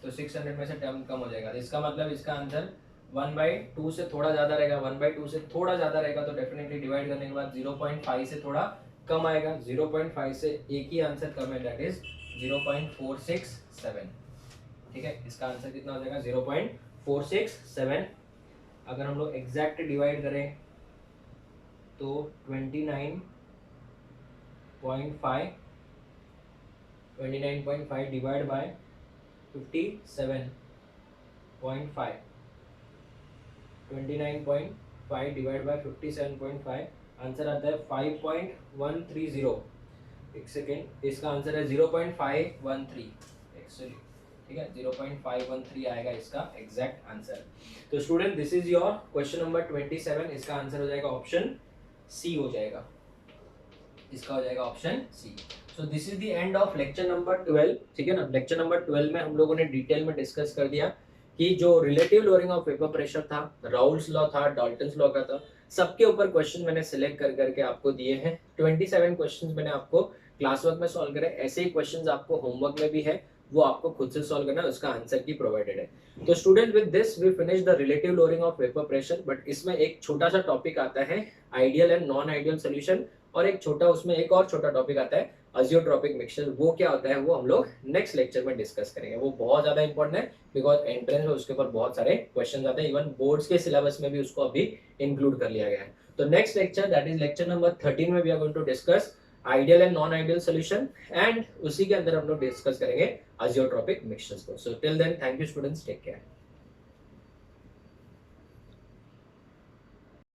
तो 600 में से 10 कम हो जाएगा, इसका मतलब इसका आंसर 1/2 से थोड़ा ज़्यादा रहेगा, 1/2 से थोड़ा ज़्यादा रहेगा, तो डेफिनेटली डिवाइड करने के बाद 0.5 से थोड़ा कम आएगा, 0.5 से एक ही आंसर कम है, दैट इज 0.467, ठीक है। इसका आंसर कितना हो जाएगा 0.467। अगर हम लोग एग्जैक्ट डिवाइड करें तो 29.5 divide by 57.5, 29.5 57.5 divide by 57.5, answer आता है 5.130। एक सेकेंड, इसका आंसर है 0.513 एक्चुअली, ठीक है 0.513 आएगा इसका एग्जैक्ट आंसर। तो student this is your question number 27, इसका आंसर हो जाएगा ऑप्शन सी हो जाएगा, इसका हो जाएगा option C. So this is the end of lecture number 12, ठीक है ना। लेक्चर नंबर 12 में हम लोगों ने डिटेल में डिस्कस कर दिया कि जो relative lowering of vapour pressure था, राउल्स लॉ था, डाल्टन्स लॉ का था, सबके ऊपर क्वेश्चन मैंने सिलेक्ट कर करके आपको दिए हैं। 27 क्वेश्चंस मैंने आपको क्लास वर्क में सॉल्व करे, ऐसे ही क्वेश्चंस आपको होमवर्क में भी है, वो आपको खुद से सॉल्व करना है, उसका आंसर की प्रोवाइडेड है। तो student with this we finish the relative lowering of vapour pressure, but इसमें एक छोटा सा टॉपिक आता है ideal and non ideal solution, और एक छोटा उसमें एक और छोटा टॉपिक आता है अजियोट्रॉपिक मिक्सचर। वो क्या होता है वो हम लोग नेक्स्ट लेक्चर में डिस्कस करेंगे, वो बहुत ज्यादा इंपॉर्टेंट है बिकॉज एंट्रेंस में उसके ऊपर बहुत सारे क्वेश्चन आते हैं, इवन बोर्ड्स के सिलेबस में भी उसको अभी इंक्लूड कर लिया गया है। तो next lecture that is lecture number 13 में we are going to discuss ideal and non ideal solution, and उसी के अंदर हम लोग डिस्कस करेंगे अजियोट्रॉपिक मिक्सचर्स को। So till then thank you students, take care.